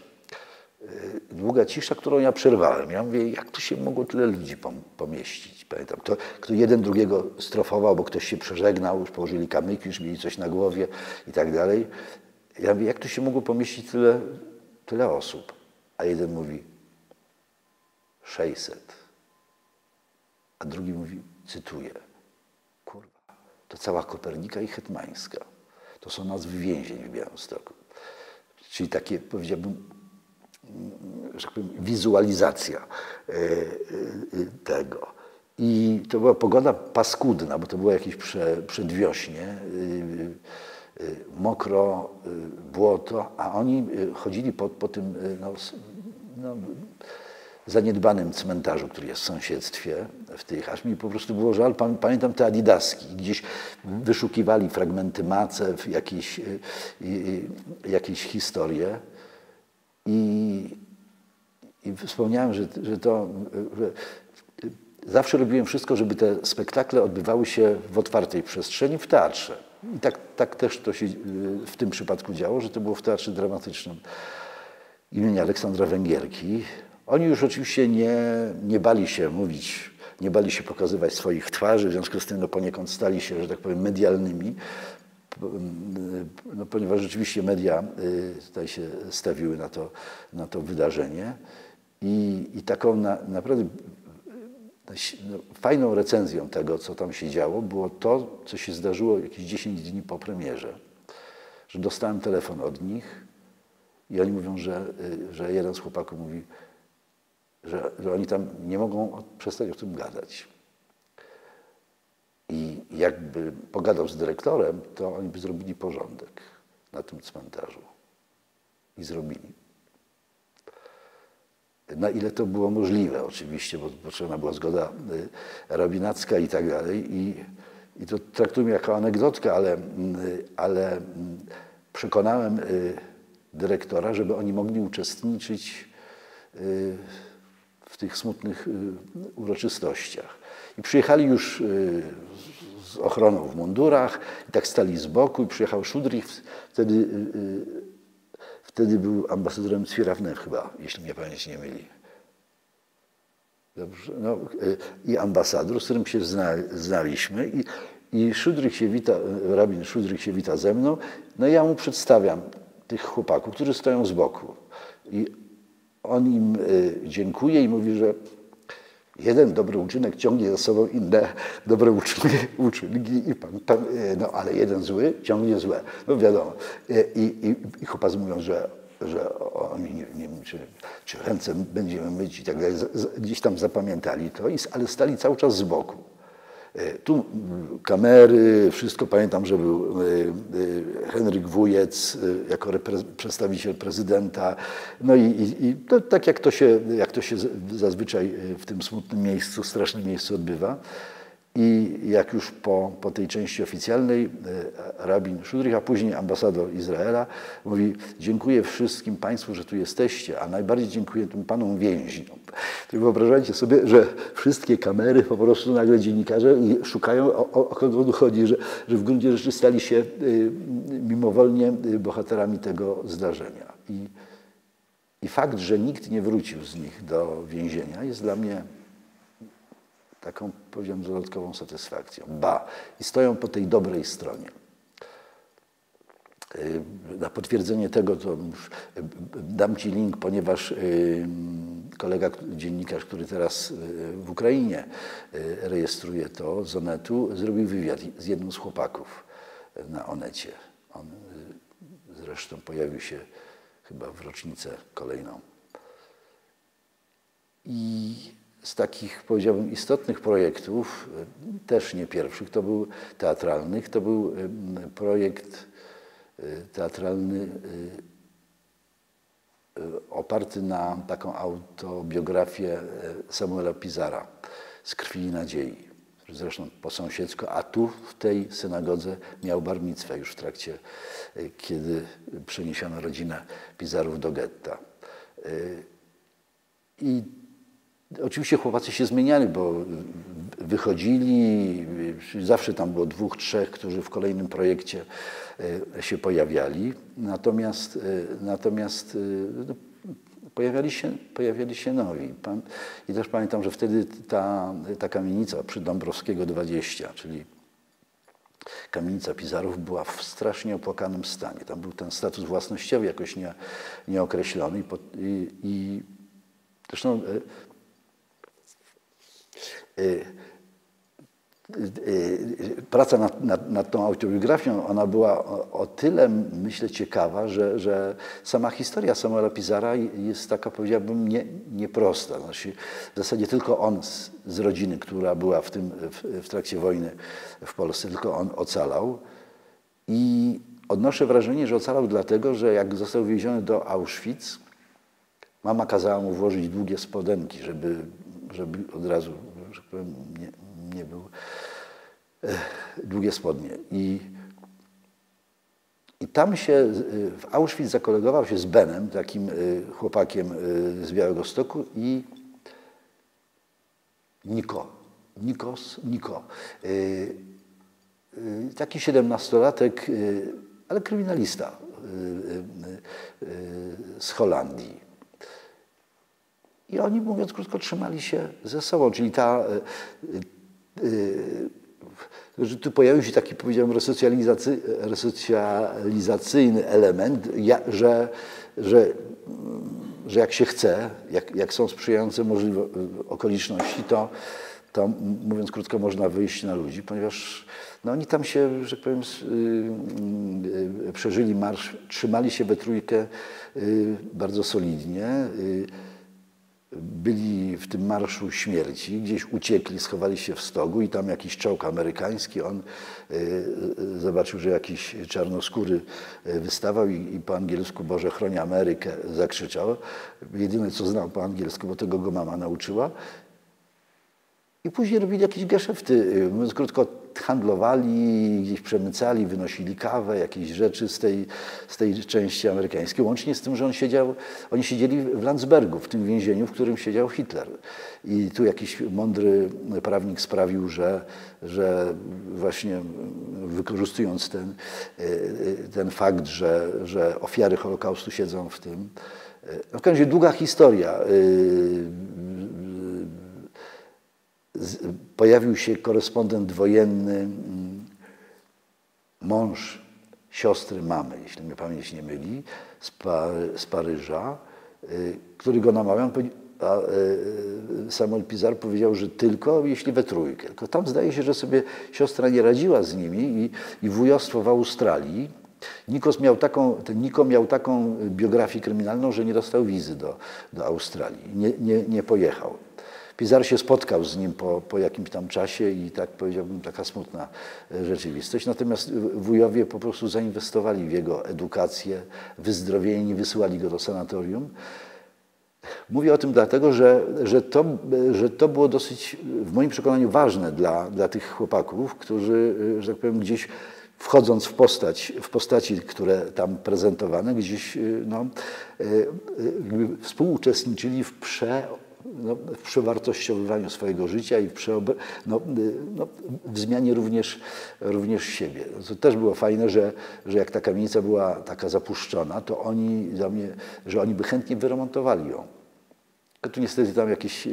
Długa cisza, którą ja przerwałem. Ja mówię, jak tu się mogło tyle ludzi pomieścić? Pamiętam, kto jeden drugiego strofował, bo ktoś się przeżegnał, już położyli kamyki, już mieli coś na głowie i tak dalej. Ja mówię, jak tu się mogło pomieścić tyle osób? A jeden mówi 600. A drugi mówi, cytuję, kurwa, to cała Kopernika i Hetmańska. To są nazwy więzień w Białymstoku. Czyli takie, powiedziałbym, że tak powiem, wizualizacja tego. I to była pogoda paskudna, bo to było jakieś przedwiośnie, mokro, błoto, a oni chodzili po tym zaniedbanym cmentarzu, który jest w sąsiedztwie, aż mi po prostu było żal. Pamiętam te adidaski, gdzieś wyszukiwali fragmenty macew, jakieś historie. I wspomniałem, że zawsze robiłem wszystko, żeby te spektakle odbywały się w otwartej przestrzeni, w teatrze. I tak też to się w tym przypadku działo, że to było w Teatrze Dramatycznym imienia Aleksandra Węgierki. Oni już oczywiście nie bali się mówić, nie bali się pokazywać swoich twarzy, w związku z tym poniekąd stali się, że tak powiem, medialnymi. No, ponieważ rzeczywiście media tutaj się stawiły na to wydarzenie i taką naprawdę fajną recenzją tego, co tam się działo, było to, co się zdarzyło jakieś 10 dni po premierze, że dostałem telefon od nich i oni mówią, że jeden z chłopaków mówi, że oni tam nie mogą przestać o tym gadać. I jakby pogadał z dyrektorem, to oni by zrobili porządek na tym cmentarzu. I zrobili. Na ile to było możliwe oczywiście, bo potrzebna była zgoda rabinacka i tak dalej. I to traktujmy jako anegdotkę, ale przekonałem dyrektora, żeby oni mogli uczestniczyć w tych smutnych uroczystościach. I przyjechali już z ochroną w mundurach i tak stali z boku i przyjechał Szudrych, wtedy był ambasadorem Cwirawny chyba, jeśli mnie pamięć nie myli. Dobrze, no, i ambasador, z którym się znaliśmy i Szudrych się wita, rabin Szudrych się wita ze mną, no i ja mu przedstawiam tych chłopaków, którzy stoją z boku. I on im dziękuje i mówi, że jeden dobry uczynek ciągnie za sobą inne dobre uczynki, no ale jeden zły ciągnie złe. No wiadomo. I chłopacy mówią, że oni nie wiem, czy ręce będziemy myć i tak dalej. Gdzieś tam zapamiętali to, ale stali cały czas z boku. Tu kamery, wszystko. Pamiętam, że był Henryk Wujec jako przedstawiciel prezydenta. No i to, tak jak to się zazwyczaj w tym smutnym miejscu, strasznym miejscu odbywa. I jak już po tej części oficjalnej rabin Szudrych, a później ambasador Izraela mówi: dziękuję wszystkim państwu, że tu jesteście, a najbardziej dziękuję tym panom więźniom. To wyobrażajcie sobie, że wszystkie kamery, po prostu nagle dziennikarze szukają, o kogo tu chodzi, że w gruncie rzeczy stali się mimowolnie bohaterami tego zdarzenia. I fakt, że nikt nie wrócił z nich do więzienia, jest dla mnie taką, powiedziałem, dodatkową satysfakcją. I stoją po tej dobrej stronie. Na potwierdzenie tego to już dam Ci link, ponieważ kolega dziennikarz, który teraz w Ukrainie rejestruje to z Onetu, zrobił wywiad z jednym z chłopaków na Onecie. On zresztą pojawił się chyba w rocznicę kolejną. I z takich, powiedziałbym, istotnych projektów, też nie pierwszych, to był teatralnych, to był projekt teatralny oparty na taką autobiografię Samuela Pizara Z krwi i nadziei, zresztą po sąsiedzku, a tu w tej synagodze miał bar micwę już w trakcie, kiedy przeniesiono rodzinę Pizarów do getta. I oczywiście chłopacy się zmieniali, bo wychodzili, zawsze tam było 2, 3, którzy w kolejnym projekcie się pojawiali, natomiast no, pojawiali się nowi. I też pamiętam, że wtedy ta kamienica przy Dąbrowskiego 20, czyli kamienica Pizarów, była w strasznie opłakanym stanie. Tam był ten status własnościowy jakoś nieokreślony i zresztą praca nad tą autobiografią, ona była o tyle, myślę, ciekawa, że sama historia Samuela Pizara jest taka, powiedziałbym, nieprosta. Znaczy, w zasadzie tylko on z rodziny, która była w trakcie wojny w Polsce, tylko on ocalał. I odnoszę wrażenie, że ocalał dlatego, że jak został wieziony do Auschwitz, mama kazała mu włożyć długie spodenki, żeby od razu, że powiem, nie był długie spodnie. I tam się w Auschwitz zakolegował się z Benem, takim chłopakiem z Białegostoku, i Niko. Taki 17-latek, ale kryminalista z Holandii. I oni, mówiąc krótko, trzymali się ze sobą, czyli że tu pojawił się taki, powiedziałem, resocjalizacyjny element, że jak się chce, jak są sprzyjające możliwe okoliczności, to mówiąc krótko, można wyjść na ludzi, ponieważ no, oni tam się, że powiem, przeżyli marsz, trzymali się we trójkę bardzo solidnie. Byli w tym marszu śmierci, gdzieś uciekli, schowali się w stogu i tam jakiś czołg amerykański, on zobaczył, że jakiś czarnoskóry wystawał i po angielsku "Boże, chroń Amerykę" zakrzyczał. Jedyne, co znał po angielsku, bo tego go mama nauczyła. I później robili jakieś geszefty, mówiąc krótko, handlowali, gdzieś przemycali, wynosili kawę, jakieś rzeczy z tej części amerykańskiej, łącznie z tym, że oni siedzieli w Landsbergu, w tym więzieniu, w którym siedział Hitler. I tu jakiś mądry prawnik sprawił, że właśnie wykorzystując ten fakt, że ofiary Holokaustu siedzą w tym. W każdym razie długa historia. Pojawił się korespondent wojenny, mąż siostry mamy, jeśli mnie pamięć nie myli, z Paryża, który go namawiał, a Samuel Pizarro powiedział, że tylko jeśli we trójkę. Tylko tam zdaje się, że sobie siostra nie radziła z nimi i wujostwo w Australii. Niko miał taką biografię kryminalną, że nie dostał wizy do Australii. Nie pojechał. Pizarro się spotkał z nim po jakimś tam czasie i tak powiedziałbym, taka smutna rzeczywistość. Natomiast wujowie po prostu zainwestowali w jego edukację, wyzdrowienie, nie wysyłali go do sanatorium. Mówię o tym dlatego, że to było dosyć, w moim przekonaniu, ważne dla tych chłopaków, którzy, że tak powiem, gdzieś wchodząc w postaci, które tam prezentowane, gdzieś współuczestniczyli w przewartościowywaniu swojego życia i w zmianie również siebie. To też było fajne, że jak ta kamienica była taka zapuszczona, to że oni by chętnie wyremontowali ją. Tu niestety tam jakieś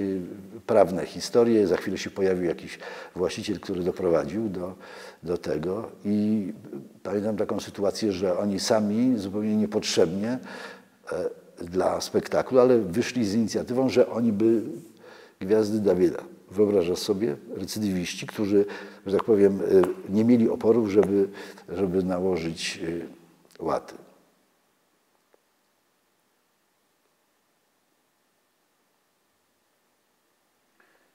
prawne historie, za chwilę się pojawił jakiś właściciel, który doprowadził do tego i pamiętam taką sytuację, że oni sami zupełnie niepotrzebnie dla spektaklu, ale wyszli z inicjatywą, że oni by gwiazdy Dawida. Wyobrażasz sobie, recydywiści, którzy, że tak powiem, nie mieli oporów, żeby nałożyć łaty.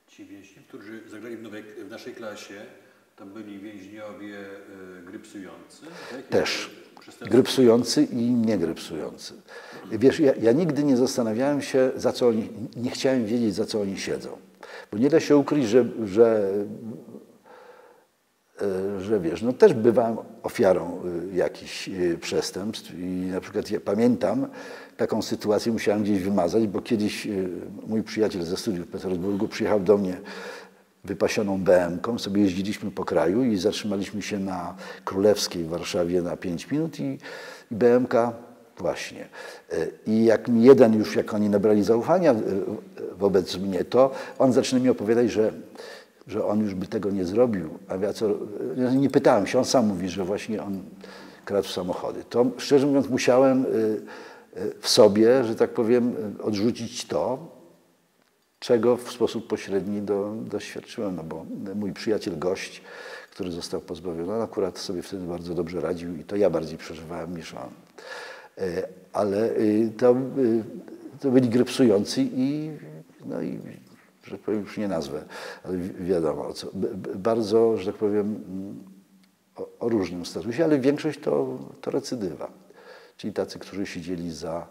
Ci więźni, którzy zagrali w naszej klasie, to byli więźniowie grypsujący? Tak? Też. Grypsujący i niegrypsujący. Wiesz, ja nigdy nie zastanawiałem się, nie chciałem wiedzieć, za co oni siedzą. Bo nie da się ukryć, że wiesz, no też bywałem ofiarą jakichś przestępstw i na przykład ja pamiętam taką sytuację, musiałem gdzieś wymazać, bo kiedyś mój przyjaciel ze studiów w Petersburgu przyjechał do mnie wypasioną BM-ką, sobie jeździliśmy po kraju i zatrzymaliśmy się na Królewskiej w Warszawie na 5 minut i BM-ka właśnie. I jak mi jak oni nabrali zaufania wobec mnie, to on zaczyna mi opowiadać, że on już by tego nie zrobił. A ja nie pytałem się, on sam mówi, że właśnie on kradł samochody. To szczerze mówiąc musiałem w sobie, że tak powiem, odrzucić to, czego w sposób pośredni doświadczyłem, no bo mój przyjaciel, gość, który został pozbawiony, on akurat sobie wtedy bardzo dobrze radził i to ja bardziej przeżywałem niż on. Ale to byli grypsujący i że tak powiem, już nie nazwę, ale wiadomo o co. Bardzo, że tak powiem, o różnym statusie, ale większość to recydywa. Czyli tacy, którzy siedzieli za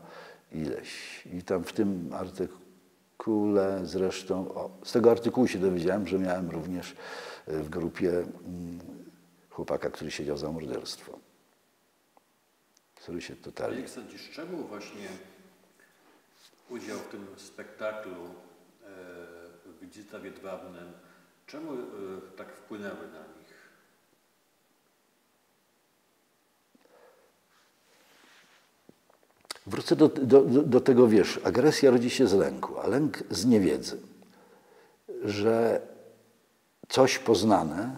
ileś. I tam w tym artykule zresztą, z tego artykułu się dowiedziałem, że miałem również w grupie chłopaka, który siedział za morderstwo. Który się totalnie... Jak sądzisz, czemu właśnie udział w tym spektaklu w Wizyta w Jedwabnem, czemu tak wpłynęły na nich? Wrócę do tego, wiesz, agresja rodzi się z lęku, a lęk z niewiedzy, że coś poznane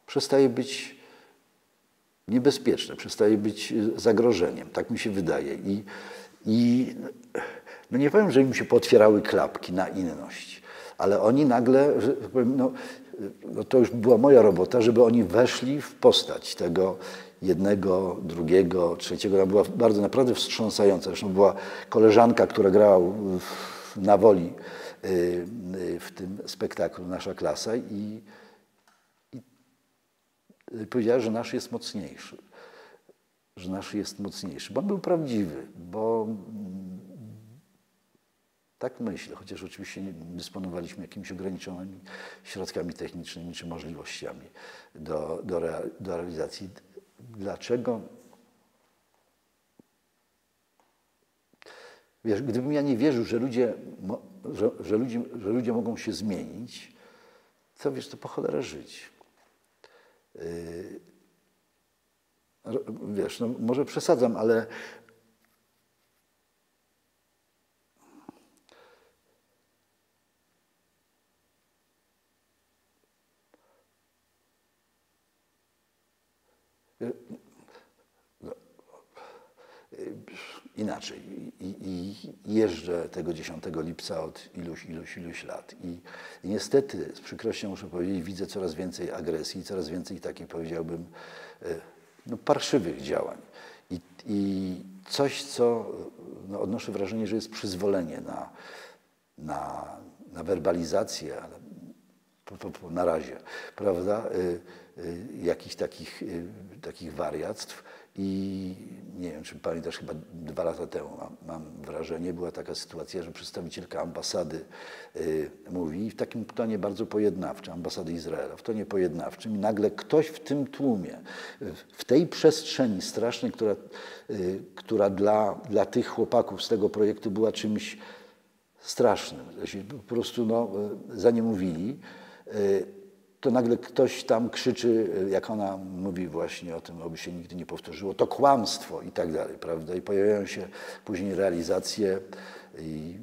przestaje być niebezpieczne, przestaje być zagrożeniem, tak mi się wydaje. I no nie powiem, że im się pootwierały klapki na inność, ale oni nagle, że tak powiem, no to już była moja robota, żeby oni weszli w postać tego jednego, drugiego, trzeciego. Ona była bardzo naprawdę wstrząsająca. Zresztą była koleżanka, która grała na Woli w tym spektaklu, nasza klasa i powiedziała, że nasz jest mocniejszy. Że nasz jest mocniejszy, bo on był prawdziwy, bo Tak myślę, chociaż oczywiście nie dysponowaliśmy jakimiś ograniczonymi środkami technicznymi czy możliwościami do realizacji. Dlaczego? Wiesz, gdybym ja nie wierzył, że ludzie mogą się zmienić, to wiesz, to po cholerę żyć. Wiesz, no może przesadzam, ale inaczej. I jeżdżę tego 10 lipca od iluś lat. I niestety, z przykrością muszę powiedzieć, widzę coraz więcej agresji, coraz więcej takich, powiedziałbym, no, parszywych działań. I coś, co no, odnoszę wrażenie, że jest przyzwolenie na werbalizację, ale na razie, prawda, jakichś takich wariactw. I nie wiem, czy pamiętasz, chyba 2 lata temu, mam wrażenie, była taka sytuacja, że przedstawicielka ambasady mówi w takim tonie bardzo pojednawczym, ambasady Izraela, w tonie pojednawczym i nagle ktoś w tym tłumie, w tej przestrzeni strasznej, która dla tych chłopaków z tego projektu była czymś strasznym, po prostu no, za nie mówili, to nagle ktoś tam krzyczy, jak ona mówi właśnie o tym, aby się nigdy nie powtórzyło, to kłamstwo i tak dalej, prawda? I pojawiają się później realizacje i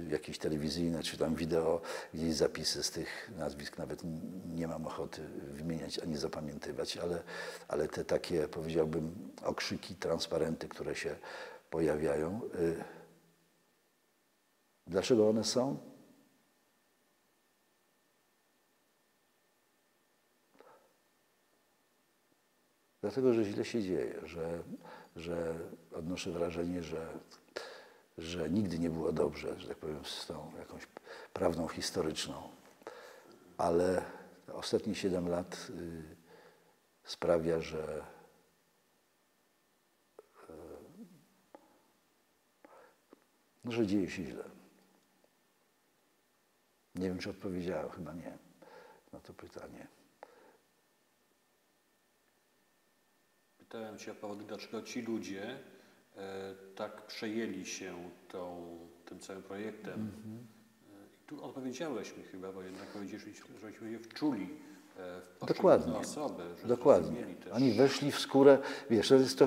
jakieś telewizyjne, czy tam wideo, gdzieś zapisy z tych nazwisk, nawet nie mam ochoty wymieniać ani zapamiętywać, ale te takie, powiedziałbym, okrzyki, transparenty, które się pojawiają. Dlaczego one są? Dlatego, że źle się dzieje, że odnoszę wrażenie, że nigdy nie było dobrze, że tak powiem, z tą jakąś prawdą historyczną. Ale ostatnie 7 lat sprawia, że dzieje się źle. Nie wiem, czy odpowiedziałem, chyba nie, na to pytanie. Pytałem Cię o powody, dlaczego ci ludzie tak przejęli się tym całym projektem. I tu odpowiedziałeś mi chyba, bo jednak powiedzieliśmy, żeśmy je wczuli w poszczególne osoby. Że Dokładnie. Też... Oni weszli w skórę, wiesz, to jest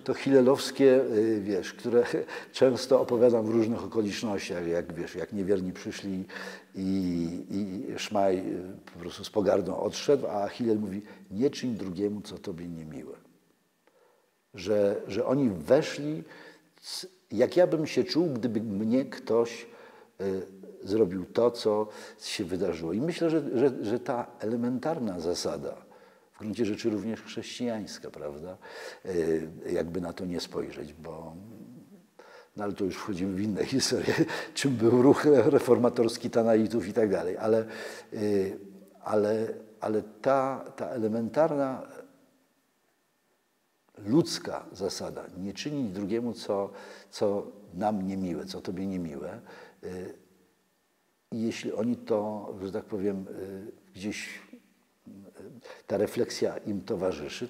to hillelowskie, wiesz, które często opowiadam w różnych okolicznościach, jak wiesz, jak niewierni przyszli i Szmaj po prostu z pogardą odszedł, a Hillel mówi, nie czyń drugiemu, co tobie niemiłe. Że oni weszli, jak ja bym się czuł, gdyby mnie ktoś zrobił to, co się wydarzyło. I myślę, że ta elementarna zasada, w gruncie rzeczy również chrześcijańska, prawda, jakby na to nie spojrzeć, bo no ale to już wchodzimy w inne historie, czym był ruch reformatorski Tanaitów i tak dalej, ale ta elementarna ludzka zasada, nie czynić drugiemu, co nam niemiłe, co tobie niemiłe. I jeśli oni to, że tak powiem, gdzieś ta refleksja im towarzyszy,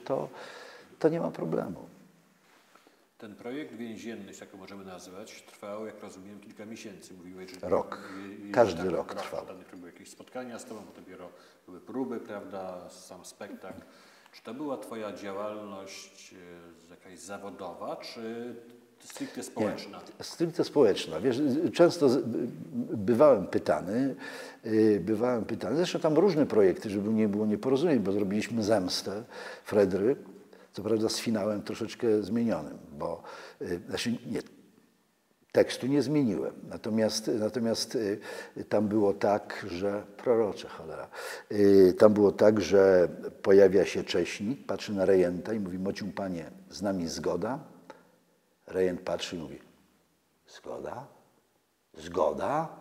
to nie ma problemu. Ten projekt więzienny, tak go możemy nazwać, trwał, jak rozumiem, kilka miesięcy. Mówiłeś, że rok. Każdy rok trwał. Były jakieś spotkania z tobą, potem były próby, prawda, sam spektakl. Czy to była twoja działalność jakaś zawodowa, czy stricte społeczna? Nie, stricte społeczna. Wiesz, często bywałem pytany, zresztą tam różne projekty, żeby nie było nieporozumień, bo zrobiliśmy Zemstę Fredry, co prawda z finałem troszeczkę zmienionym, bo znaczy nie, tekstu nie zmieniłem, natomiast tam było tak, że prorocze, cholera, tam było tak, że pojawia się cześnik, patrzy na rejenta i mówi, mocium panie, z nami zgoda? Rejent patrzy i mówi, zgoda? Zgoda?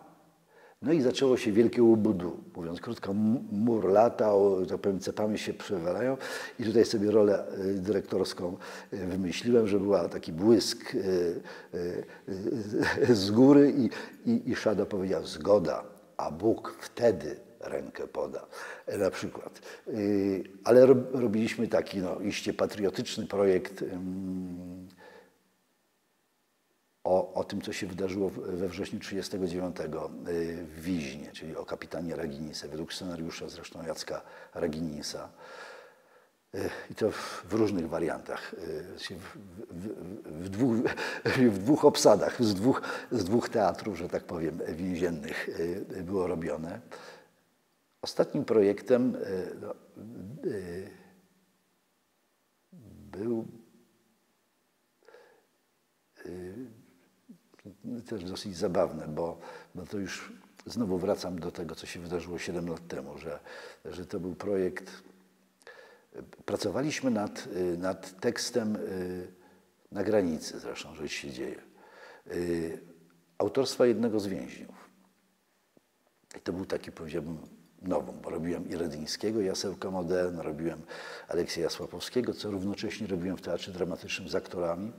No i zaczęło się wielkie łubudu. Mówiąc krótko, mur latał, tak powiem, cepami się przewalają i tutaj sobie rolę dyrektorską wymyśliłem, że była taki błysk z góry i Szada powiedział zgoda, a Bóg wtedy rękę poda, na przykład. Ale robiliśmy taki iście patriotyczny projekt o tym, co się wydarzyło we wrześniu 1939 w Wiźnie, czyli o kapitanie Raginisie, według scenariusza zresztą Jacka Raginisa. I to w różnych wariantach, w dwóch obsadach, z dwóch teatrów, że tak powiem, więziennych było robione. Ostatnim projektem był też dosyć zabawne, bo to już znowu wracam do tego, co się wydarzyło 7 lat temu, że to był projekt. Pracowaliśmy nad tekstem Na granicy, zresztą rzecz się dzieje, autorstwa jednego z więźniów. I to był taki, powiedziałbym, nowum, bo robiłem i Redyńskiego, Jasełka Modern, robiłem Aleksieja Słapowskiego, co równocześnie robiłem w Teatrze Dramatycznym z aktorami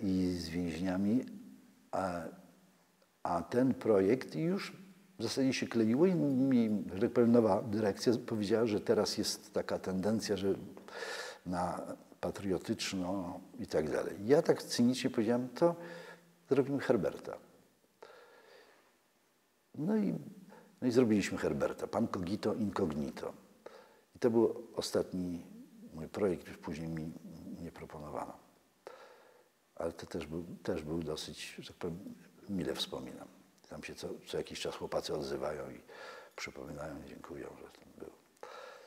i z więźniami, a ten projekt już w zasadzie się kleiło i mi, że tak powiem, nowa dyrekcja powiedziała, że teraz jest taka tendencja, że na patriotyczno i tak dalej. Ja tak cynicznie powiedziałem, to zrobimy Herberta. No i zrobiliśmy Herberta, Pan Cogito Incognito. I to był ostatni mój projekt, już później mi nie proponowano. Ale to też był dosyć, że tak powiem, mile wspominam. Tam się co jakiś czas chłopacy odzywają i przypominają, dziękują, że tam było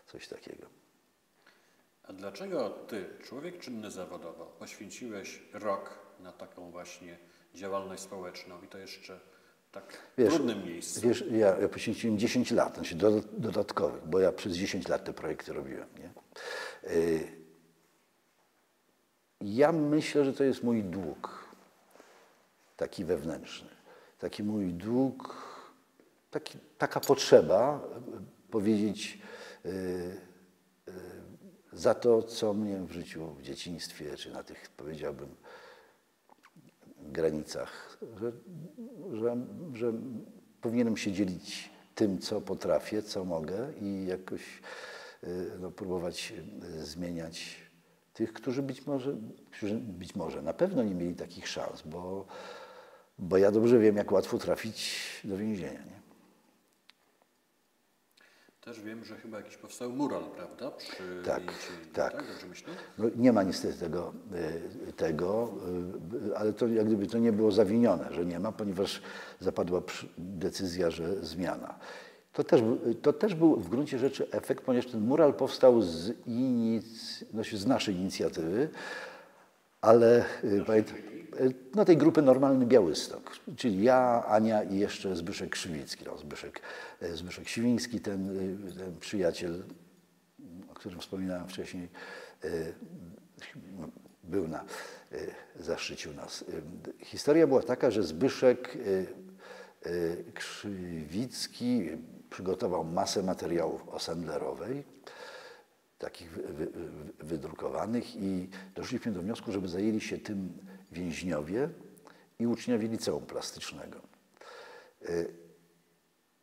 coś takiego. A dlaczego ty, człowiek czynny zawodowo, poświęciłeś rok na taką właśnie działalność społeczną i to jeszcze tak w trudnym miejscu? Wiesz, ja poświęciłem 10 lat, znaczy dodatkowych, bo ja przez 10 lat te projekty robiłem. Nie? Ja myślę, że to jest mój dług, taki wewnętrzny. Taki mój dług, taka potrzeba powiedzieć za to, co mnie w życiu, w dzieciństwie, czy na tych, powiedziałbym, granicach, że powinienem się dzielić tym, co potrafię, co mogę i jakoś próbować zmieniać tych, którzy być może na pewno nie mieli takich szans, bo ja dobrze wiem, jak łatwo trafić do więzienia. Nie? Też wiem, że chyba jakiś powstał mural, prawda? Tak. Dobrze myślę? No, nie ma niestety tego, ale to jak gdyby to nie było zawinione, że nie ma, ponieważ zapadła decyzja, że zmiana. To też był w gruncie rzeczy efekt, ponieważ ten mural powstał z naszej inicjatywy, ale tej grupy Normalny Białystok, czyli ja, Ania i jeszcze Zbyszek Krzywicki. No, Zbyszek Siwiński, ten przyjaciel, o którym wspominałem wcześniej, zaszczycił nas. Historia była taka, że Zbyszek Krzywicki przygotował masę materiałów o Sendlerowej, takich wydrukowanych i doszliśmy do wniosku, żeby zajęli się tym więźniowie i uczniowie liceum plastycznego.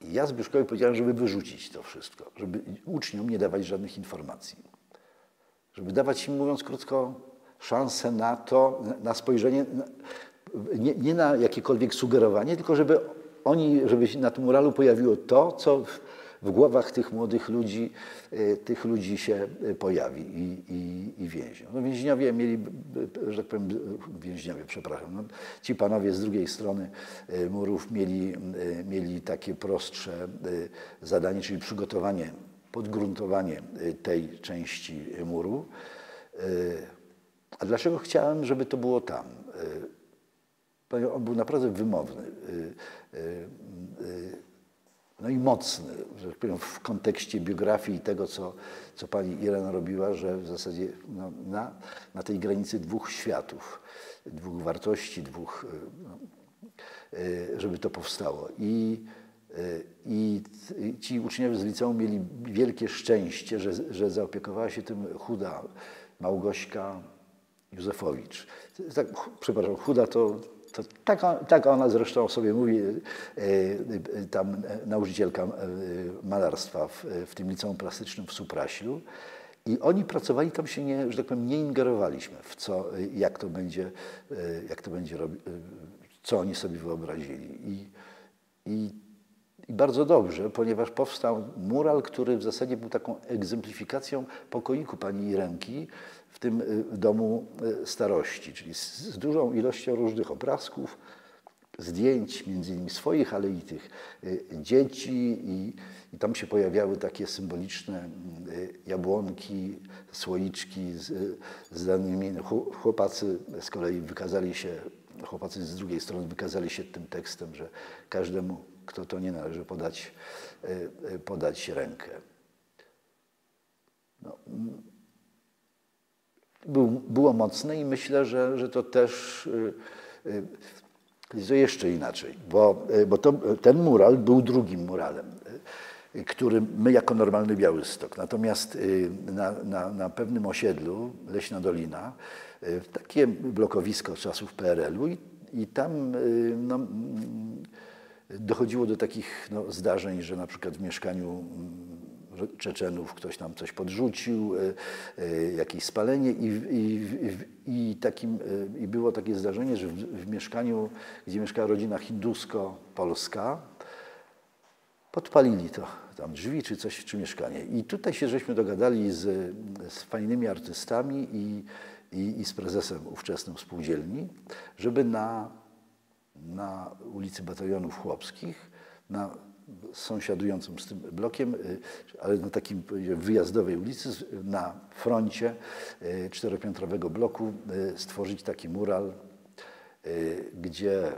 Ja Zbyszkowi powiedziałem, żeby wyrzucić to wszystko, żeby uczniom nie dawać żadnych informacji. Żeby dawać im, mówiąc krótko, szansę na to, na spojrzenie, nie na jakiekolwiek sugerowanie, tylko żeby się na tym muralu pojawiło to, co w głowach tych młodych ludzi się pojawi i więźniów. No więźniowie mieli, że tak powiem, ci panowie z drugiej strony murów mieli takie prostsze zadanie, czyli przygotowanie, podgruntowanie tej części muru. A dlaczego chciałem, żeby to było tam? On był naprawdę wymowny. No i mocny, że tak powiem, w kontekście biografii i tego, co pani Irena robiła, że w zasadzie na tej granicy dwóch światów, dwóch wartości, żeby to powstało. I ci uczniowie z liceum mieli wielkie szczęście, że zaopiekowała się tym chuda Małgośka Józefowicz. Tak, przepraszam, chuda to tak ona zresztą sobie mówi, tam nauczycielka malarstwa w tym liceum plastycznym w Supraślu. I oni pracowali, tam się nie, że tak powiem, nie ingerowaliśmy w co, jak to będzie co oni sobie wyobrazili. I bardzo dobrze, ponieważ powstał mural, który w zasadzie był taką egzemplifikacją pokoiku pani Irenki w tym domu starości, czyli z dużą ilością różnych obrazków, zdjęć, między innymi swoich, ale i tych dzieci i tam się pojawiały takie symboliczne jabłonki, słoiczki z danymi. Chłopacy z kolei chłopacy z drugiej strony wykazali się tym tekstem, że każdemu, kto to nie należy, podać rękę. No, było mocne i myślę, że to też to jeszcze inaczej, bo ten mural był drugim muralem, który my jako Normalny Białystok. Natomiast na pewnym osiedlu, Leśna Dolina, takie blokowisko z czasów PRL-u i tam no, dochodziło do takich zdarzeń, że na przykład w mieszkaniu Czeczenów ktoś tam coś podrzucił, jakieś spalenie i było takie zdarzenie, że w mieszkaniu, gdzie mieszkała rodzina hindusko-polska, podpalili to tam drzwi czy coś, czy mieszkanie. I tutaj się żeśmy dogadali z fajnymi artystami i z prezesem ówczesnym spółdzielni, żeby na ulicy Batalionów Chłopskich, na sąsiadującym z tym blokiem, ale na takim wyjazdowej ulicy, na froncie czteropiętrowego bloku stworzyć taki mural, gdzie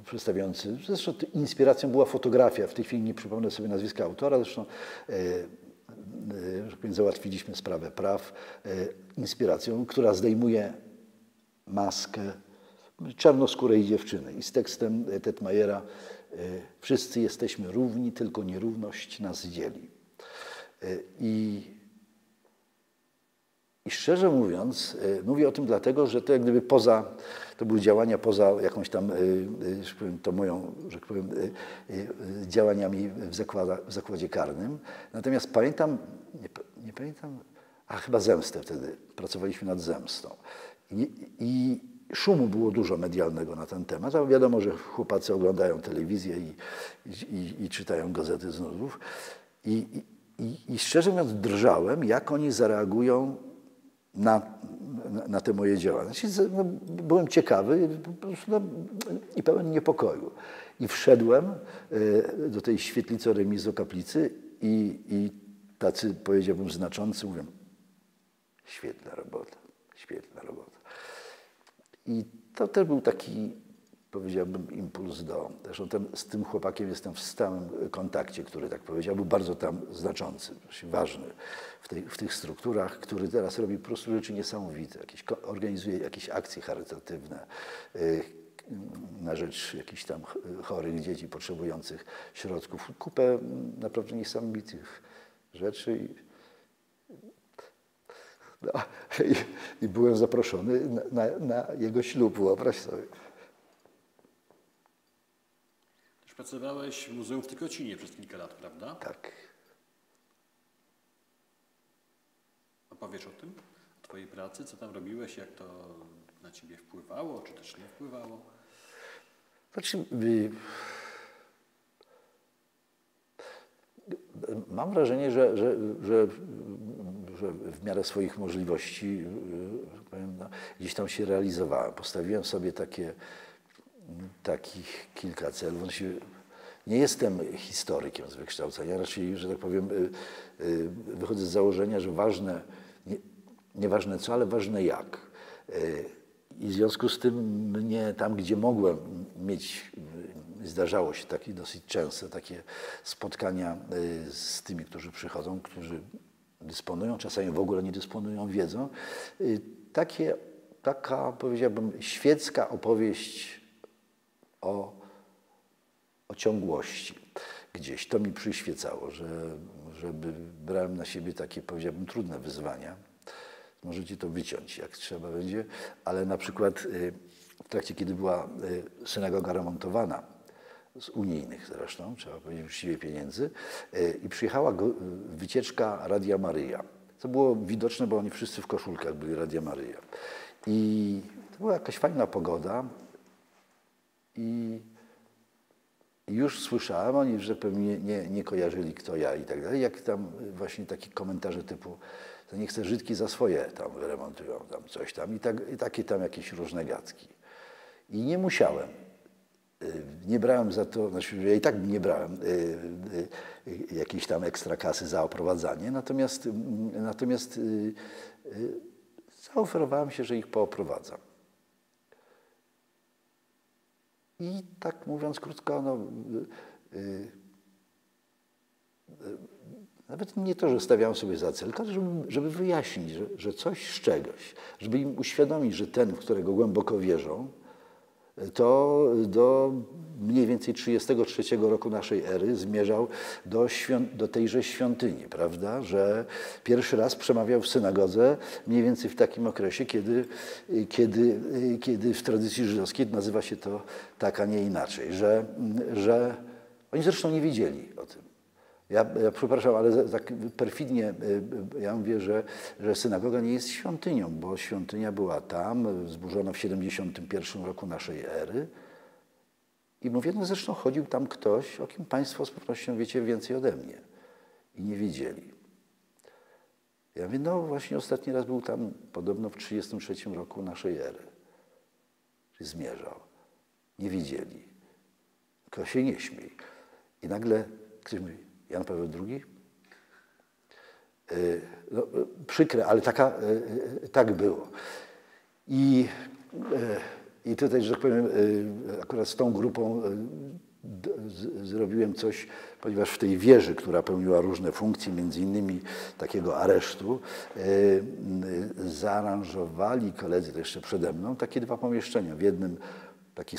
przedstawiający, zresztą inspiracją była fotografia, w tej chwili nie przypomnę sobie nazwiska autora, zresztą że powiem, załatwiliśmy sprawę praw, inspiracją, która zdejmuje maskę czarnoskórej dziewczyny i z tekstem Tetmajera wszyscy jesteśmy równi, tylko nierówność nas dzieli. I szczerze mówiąc, mówię o tym dlatego, że to jak gdyby to były działania poza jakąś tam, że powiem, to moją, że powiem, działaniami w zakładzie karnym. Natomiast pamiętam, nie pamiętam, chyba Zemstę wtedy, pracowaliśmy nad Zemstą. I szumu było dużo medialnego na ten temat, a wiadomo, że chłopacy oglądają telewizję i czytają gazety z nudów. I szczerze mówiąc drżałem, jak oni zareagują na te moje działania. Byłem ciekawy i pełen niepokoju. I wszedłem do tej świetlicy remizu kaplicy i tacy, powiedziałbym, znaczący mówią: świetna robota, świetna robota. I to też był taki, powiedziałbym, impuls zresztą z tym chłopakiem jestem w stałym kontakcie, który, tak powiedział, był bardzo tam znaczący, ważny w tych strukturach, który teraz robi po prostu rzeczy niesamowite. Organizuje jakieś akcje charytatywne na rzecz jakichś tam chorych dzieci potrzebujących środków. Kupę naprawdę niesamowitych rzeczy. I byłem zaproszony na jego ślub, wyobraź sobie. Też pracowałeś w Muzeum w Tykocinie przez kilka lat, prawda? Tak. Opowiesz o tym? O twojej pracy? Co tam robiłeś? Jak to na ciebie wpływało, czy też nie wpływało? Znaczy, mam wrażenie, że w miarę swoich możliwości powiem, gdzieś tam się realizowałem. Postawiłem sobie takich kilka celów. Nie jestem historykiem z wykształcenia, raczej, że tak powiem, wychodzę z założenia, że ważne, nieważne co, ale ważne jak. I w związku z tym mnie tam, gdzie mogłem mieć, zdarzało się takie dosyć często takie spotkania z tymi, którzy przychodzą, którzy dysponują, czasami w ogóle nie dysponują wiedzą. Taka, powiedziałbym, świecka opowieść o ciągłości gdzieś. To mi przyświecało, żeby brałem na siebie takie, powiedziałbym, trudne wyzwania. Możecie to wyciąć, jak trzeba będzie, ale na przykład w trakcie, kiedy była synagoga remontowana, z unijnych zresztą, trzeba powiedzieć, uczciwie pieniędzy, i przyjechała wycieczka Radia Maryja. To było widoczne, bo oni wszyscy w koszulkach byli Radia Maryja. I to była jakaś fajna pogoda i już słyszałem, oni, że pewnie nie kojarzyli, kto ja i tak dalej, jak tam właśnie takie komentarze typu to niech te Żydki za swoje tam remontują tam coś tam i takie tam jakieś różne gadki. I nie musiałem. Nie brałem za to, znaczy ja i tak nie brałem jakiejś tam ekstra kasy za oprowadzanie, natomiast zaoferowałem się, że ich pooprowadzam. I tak mówiąc krótko, no, nawet nie to, że stawiałem sobie za cel, tylko żeby wyjaśnić, że coś z czegoś, żeby im uświadomić, że ten, w którego głęboko wierzą, to do mniej więcej 33 roku naszej ery zmierzał do tejże świątyni, prawda? Że pierwszy raz przemawiał w synagodze mniej więcej w takim okresie, kiedy w tradycji żydowskiej nazywa się to tak, a nie inaczej, że oni zresztą nie wiedzieli o tym. Ja przepraszam, ale tak perfidnie ja mówię, że synagoga nie jest świątynią, bo świątynia była tam, zburzono w 71 roku naszej ery. I mówię, no zresztą chodził tam ktoś, o kim państwo z pewnością wiecie więcej ode mnie. I nie wiedzieli. Ja mówię, no właśnie ostatni raz był tam podobno w 33 roku naszej ery. Czyli zmierzał. Nie widzieli. Tylko się nie śmiej. I nagle ktoś mówi, Jan Paweł II? No, przykre, ale tak było. I tutaj, że tak powiem, akurat z tą grupą zrobiłem coś, ponieważ w tej wieży, która pełniła różne funkcje, między innymi takiego aresztu, zaaranżowali koledzy, to jeszcze przede mną, takie dwa pomieszczenia. W jednym taki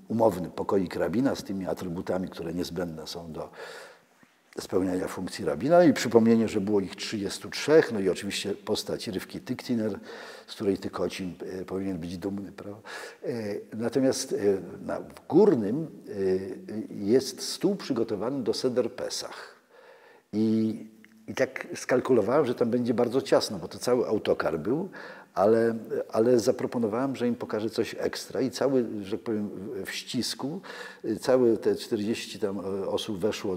umowny pokoik rabina z tymi atrybutami, które niezbędne są do spełniania funkcji rabina i przypomnienie, że było ich 33, no i oczywiście postać Rywki Tyktiner, z której Tykocin powinien być dumny, prawda? Natomiast w górnym jest stół przygotowany do Seder Pesach. I tak skalkulowałem, że tam będzie bardzo ciasno, bo to cały autokar był, ale zaproponowałem, że im pokażę coś ekstra i cały, że tak powiem, w ścisku, całe te 40 tam osób weszło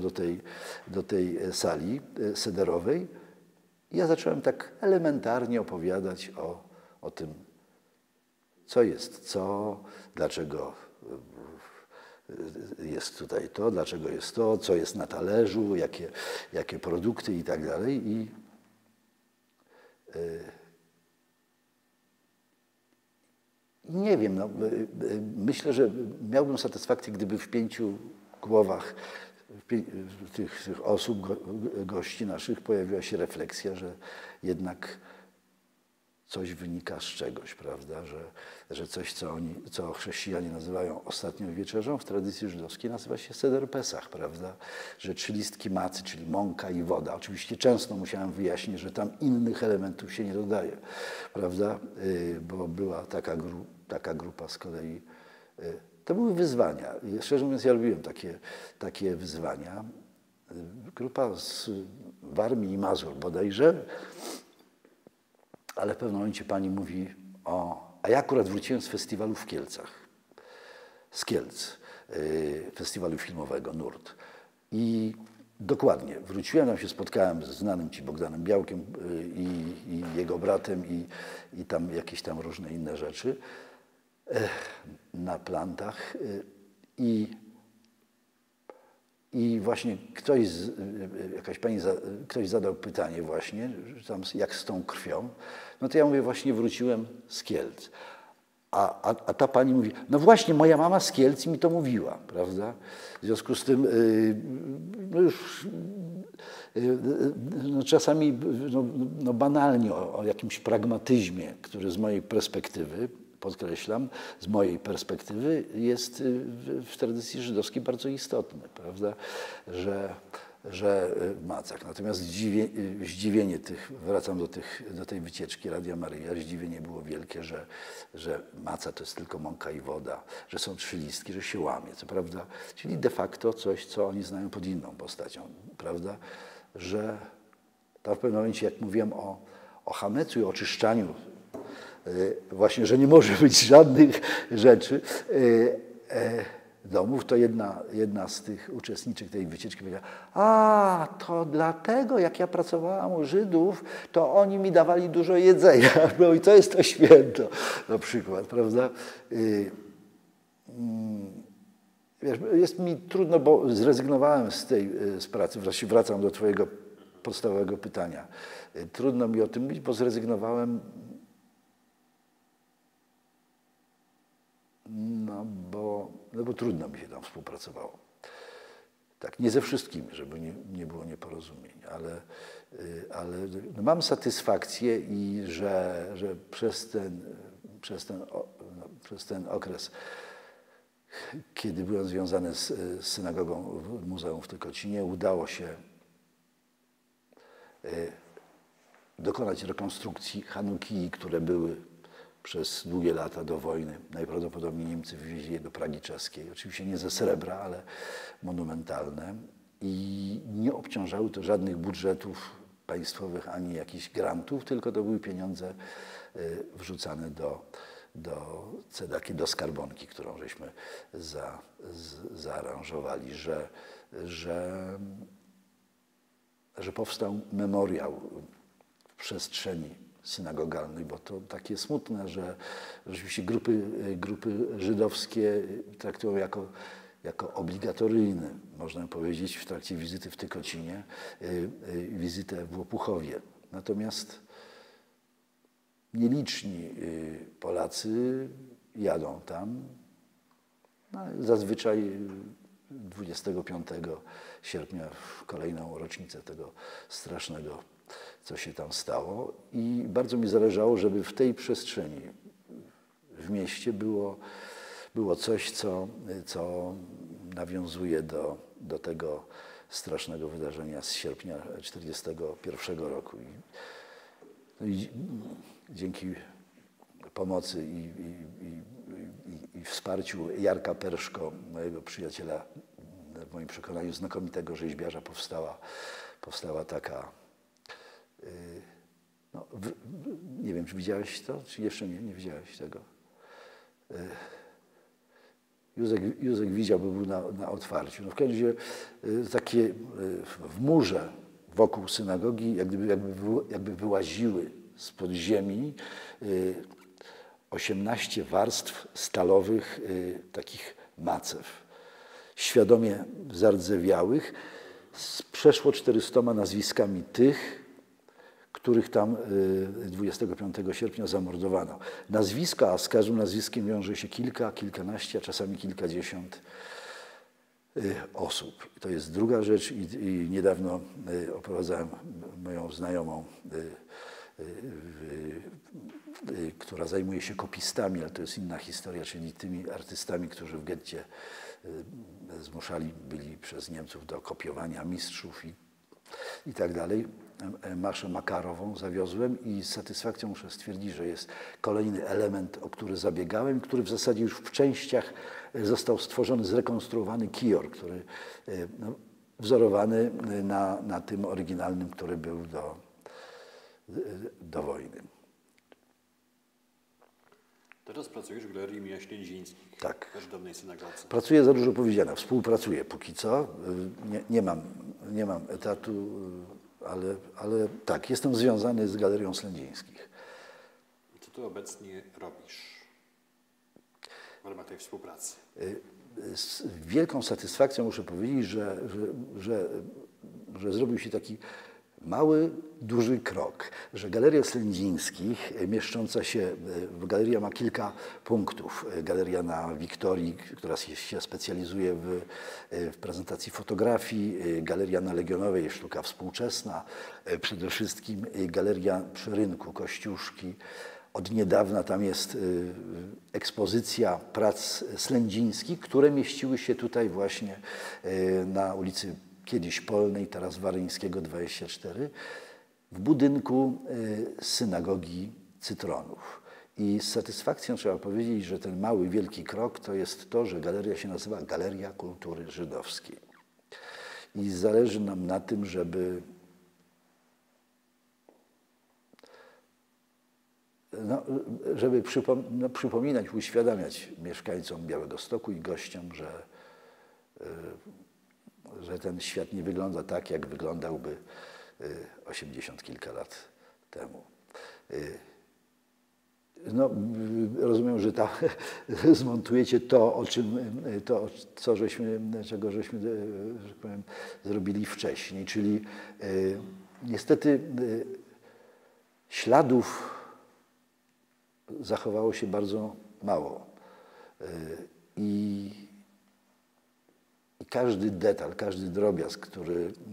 do tej sali sederowej. I ja zacząłem tak elementarnie opowiadać o tym, co jest co, dlaczego jest tutaj to, dlaczego jest to, co jest na talerzu, jakie produkty i tak dalej. Nie wiem, no, myślę, że miałbym satysfakcję, gdyby w 5 głowach tych osób, gości naszych, pojawiła się refleksja, że jednak coś wynika z czegoś, prawda? Że coś, co chrześcijanie nazywają ostatnią wieczerzą, w tradycji żydowskiej nazywa się Seder Pesach, prawda? Że 3 listki macy, czyli mąka i woda. Oczywiście często musiałem wyjaśnić, że tam innych elementów się nie dodaje, prawda? Bo była taka grupa z kolei. To były wyzwania. Szczerze mówiąc, ja lubiłem takie wyzwania. Grupa z Warmii i Mazur bodajże, ale w pewnym momencie pani mówi a ja akurat wróciłem z festiwalu w Kielcach, z Kielc, festiwalu filmowego Nurt. I dokładnie, wróciłem, tam się spotkałem ze znanym ci Bogdanem Białkiem i jego bratem i tam jakieś tam różne inne rzeczy na plantach. I właśnie ktoś zadał pytanie właśnie, tam jak z tą krwią. No to ja mówię, właśnie wróciłem z Kielc. A ta pani mówi, no właśnie, moja mama z Kielc mi to mówiła, prawda? W związku z tym no już no czasami banalnie o jakimś pragmatyzmie, który z mojej perspektywy, podkreślam, z mojej perspektywy jest w tradycji żydowskiej bardzo istotny, prawda, że Macak. Natomiast zdziwienie wracam do tej wycieczki Radia Maryja, zdziwienie było wielkie, że maca to jest tylko mąka i woda, że są 3 listki, że się łamie, co prawda, czyli de facto coś, co oni znają pod inną postacią, prawda, że tam w pewnym momencie, jak mówiłem o chamecu i oczyszczaniu, właśnie, że nie może być żadnych rzeczy, domów, to jedna z tych uczestniczek tej wycieczki powiedziała: a, to dlatego jak ja pracowałam u Żydów, to oni mi dawali dużo jedzenia. No i to jest to święto, na przykład, prawda? Wiesz, jest mi trudno, bo zrezygnowałem z pracy, wreszcie wracam do twojego podstawowego pytania. Trudno mi o tym mówić, bo zrezygnowałem, bo trudno mi się tam współpracowało. Tak, nie ze wszystkimi, żeby nie było nieporozumień, ale no mam satysfakcję i że przez ten okres, kiedy byłem związany z synagogą w muzeum w Tykocinie, udało się dokonać rekonstrukcji Chanukii, które były przez długie lata do wojny. Najprawdopodobniej Niemcy wywieźli je do Pragi czeskiej. Oczywiście nie ze srebra, ale monumentalne. I nie obciążały to żadnych budżetów państwowych ani jakichś grantów, tylko to były pieniądze wrzucane do skarbonki, którą żeśmy zaaranżowali, że powstał memoriał w przestrzeni synagogalnej, bo to takie smutne, że rzeczywiście grupy żydowskie traktują jako obligatoryjny, można powiedzieć, w trakcie wizyty w Tykocinie, wizytę w Łopuchowie. Natomiast nieliczni Polacy jadą tam, no, zazwyczaj 25 sierpnia w kolejną rocznicę tego strasznego, co się tam stało. I bardzo mi zależało, żeby w tej przestrzeni, w mieście było coś, co nawiązuje do tego strasznego wydarzenia z sierpnia 1941 roku. I dzięki pomocy i wsparciu Jarka Perszko, mojego przyjaciela, w moim przekonaniu znakomitego rzeźbiarza, powstała taka, no, nie wiem, czy widziałeś to, czy jeszcze nie widziałeś tego. Józek widział, bo był na otwarciu. No w każdym razie takie w murze wokół synagogi jakby wyłaziły spod ziemi 18 warstw stalowych takich macew, świadomie zardzewiałych, z przeszło 400 nazwiskami tych, których tam 25 sierpnia zamordowano. Nazwiska, a z każdym nazwiskiem wiąże się kilkanaście, a czasami kilkadziesiąt osób. To jest druga rzecz i niedawno oprowadzałem moją znajomą, która zajmuje się kopistami, ale to jest inna historia, czyli tymi artystami, którzy w getcie zmuszali byli przez Niemców do kopiowania mistrzów i tak dalej. Maszę Makarową zawiozłem i z satysfakcją muszę stwierdzić, że jest kolejny element, o który zabiegałem, który w zasadzie już w częściach został stworzony, zrekonstruowany kior, który wzorowany na tym oryginalnym, który był do wojny. Teraz pracujesz w Galerii Imienia Ślędzińskich. Tak. Też w dawnej synagodze. Pracuję, za dużo powiedziane. Współpracuję póki co. Nie mam etatu, ale tak, jestem związany z Galerią Ślędzińskich. Co ty obecnie robisz w ramach tej współpracy? Z wielką satysfakcją muszę powiedzieć, że zrobił się taki mały, duży krok, że Galeria Ślędzińskich, mieszcząca się, galeria ma kilka punktów. Galeria na Wiktorii, która się specjalizuje w prezentacji fotografii, galeria na Legionowej, sztuka współczesna, przede wszystkim galeria przy rynku, Kościuszki Od niedawna tam jest ekspozycja prac Slędzińskich, które mieściły się tutaj właśnie na ulicy kiedyś Polnej, teraz Waryńskiego 24, w budynku synagogi Cytronów. I z satysfakcją trzeba powiedzieć, że ten mały, wielki krok to jest to, że galeria się nazywa Galeria Kultury Żydowskiej. I zależy nam na tym, żeby przypominać, uświadamiać mieszkańcom Białegostoku i gościom, że ten świat nie wygląda tak, jak wyglądałby 80 kilka lat temu. No, rozumiem, że zmontujecie to, czego żeśmy, że tak powiem, zrobili wcześniej, czyli niestety śladów zachowało się bardzo mało. I każdy detal, każdy drobiazg,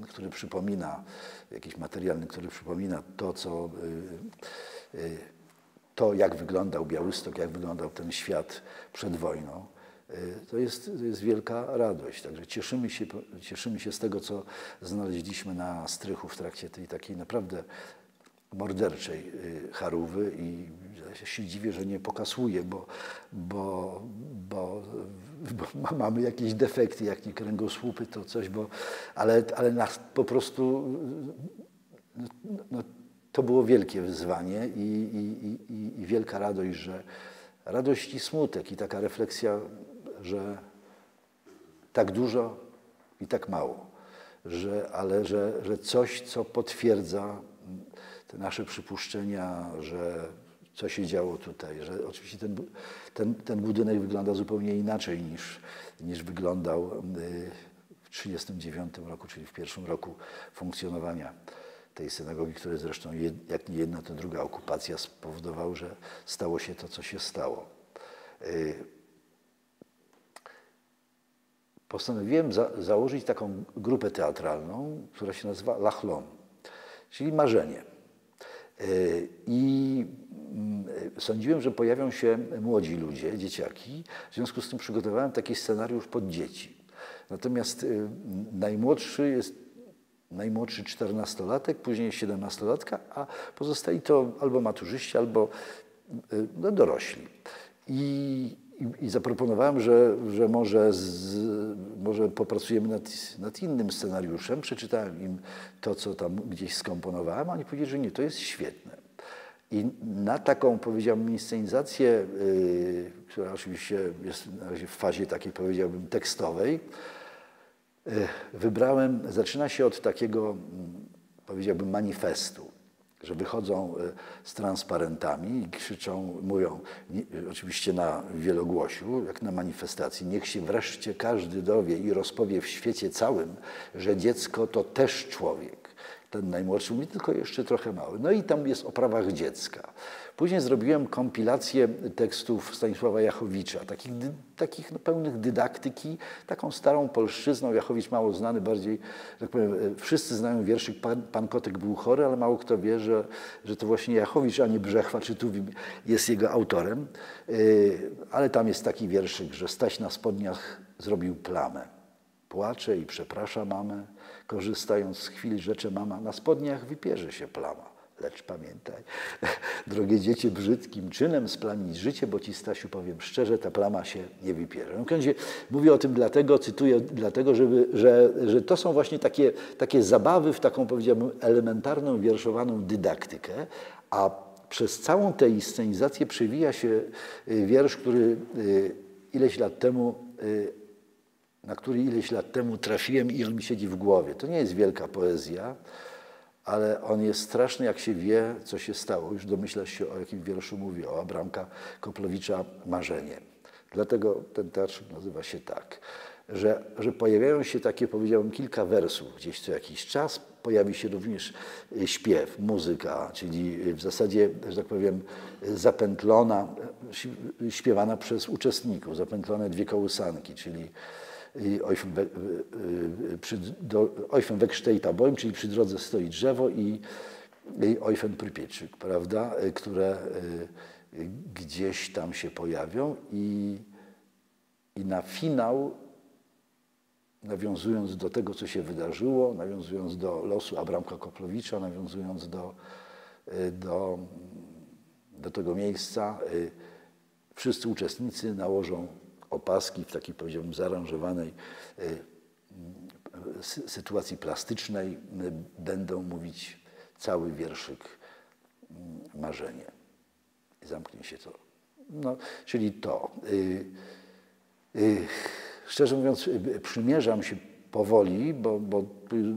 który przypomina, jakiś materialny, który przypomina to, jak wyglądał Białystok, jak wyglądał ten świat przed wojną, to jest wielka radość. Także cieszymy się z tego, co znaleźliśmy na strychu w trakcie tej takiej naprawdę morderczej Charówy i ja się dziwię, że nie pokasuje, bo mamy jakieś defekty, jak nie kręgosłupy, to coś, ale nas po prostu to było wielkie wyzwanie i wielka radość, radość i smutek i taka refleksja, że tak dużo i tak mało, ale że coś, co potwierdza te nasze przypuszczenia, że co się działo tutaj, że oczywiście ten budynek wygląda zupełnie inaczej niż wyglądał w 1939 roku, czyli w pierwszym roku funkcjonowania tej synagogi, które zresztą jak nie jedna, to druga okupacja spowodowały, że stało się to, co się stało. Postanowiłem założyć taką grupę teatralną, która się nazywa Lachlom, czyli marzenie. I sądziłem, że pojawią się młodzi ludzie, dzieciaki. W związku z tym przygotowałem taki scenariusz pod dzieci. Natomiast najmłodszy 14-latek, później 17-latka, a pozostali to albo maturzyści, albo dorośli. I zaproponowałem, że może popracujemy nad innym scenariuszem. Przeczytałem im to, co tam gdzieś skomponowałem, a oni powiedzieli, że nie, to jest świetne. I na taką, powiedziałbym, inscenizację, która oczywiście jest na razie w fazie takiej, powiedziałbym, tekstowej, zaczyna się od takiego, powiedziałbym, manifestu, że wychodzą z transparentami i krzyczą, mówią, oczywiście na wielogłosiu, jak na manifestacji, niech się wreszcie każdy dowie i rozpowie w świecie całym, że dziecko to też człowiek. Ten najmłodszy mówi, tylko jeszcze trochę mały. No i tam jest o prawach dziecka. Później zrobiłem kompilację tekstów Stanisława Jachowicza, takich pełnych dydaktyki, taką starą polszczyzną. Jachowicz mało znany, bardziej, że tak powiem, wszyscy znają wierszyk Pan Kotek był chory, ale mało kto wie, że to właśnie Jachowicz, a nie Brzechwa czy Tuwim jest jego autorem. Ale tam jest taki wierszyk, że Staś na spodniach zrobił plamę. Płacze i przeprasza mamę, korzystając z chwili rzecze mama, na spodniach wypierze się plama. Lecz pamiętaj, drogie dziecię, brzydkim czynem splamić życie, bo ci, Stasiu, powiem szczerze, ta plama się nie wypierze. No, mówię o tym dlatego, cytuję dlatego, że to są właśnie takie zabawy w taką, powiedziałbym, elementarną, wierszowaną dydaktykę, a przez całą tę inscenizację przewija się wiersz, na który ileś lat temu trafiłem i on mi siedzi w głowie. To nie jest wielka poezja, ale on jest straszny, jak się wie, co się stało. Już domyślasz się, o jakim wierszu mówię, o Abramka Koplowicza Marzenie. Dlatego ten teatr nazywa się tak, że pojawiają się takie, powiedziałbym, kilka wersów gdzieś co jakiś czas. Pojawi się również śpiew, muzyka, czyli w zasadzie, że tak powiem, zapętlona, śpiewana przez uczestników, zapętlone dwie kołysanki, czyli Eufen weg steht a Bäum, czyli przy drodze stoi drzewo i Eufen-Prypieczyk, prawda, które gdzieś tam się pojawią i na finał, nawiązując do tego, co się wydarzyło, nawiązując do losu Abramka Koplowicza, nawiązując do tego miejsca, wszyscy uczestnicy nałożą opaski w takiej, powiedziałbym, zaaranżowanej sytuacji plastycznej, będą mówić cały wierszyk Marzenie. I zamknie się to. No, czyli to. Szczerze mówiąc, przymierzam się powoli, bo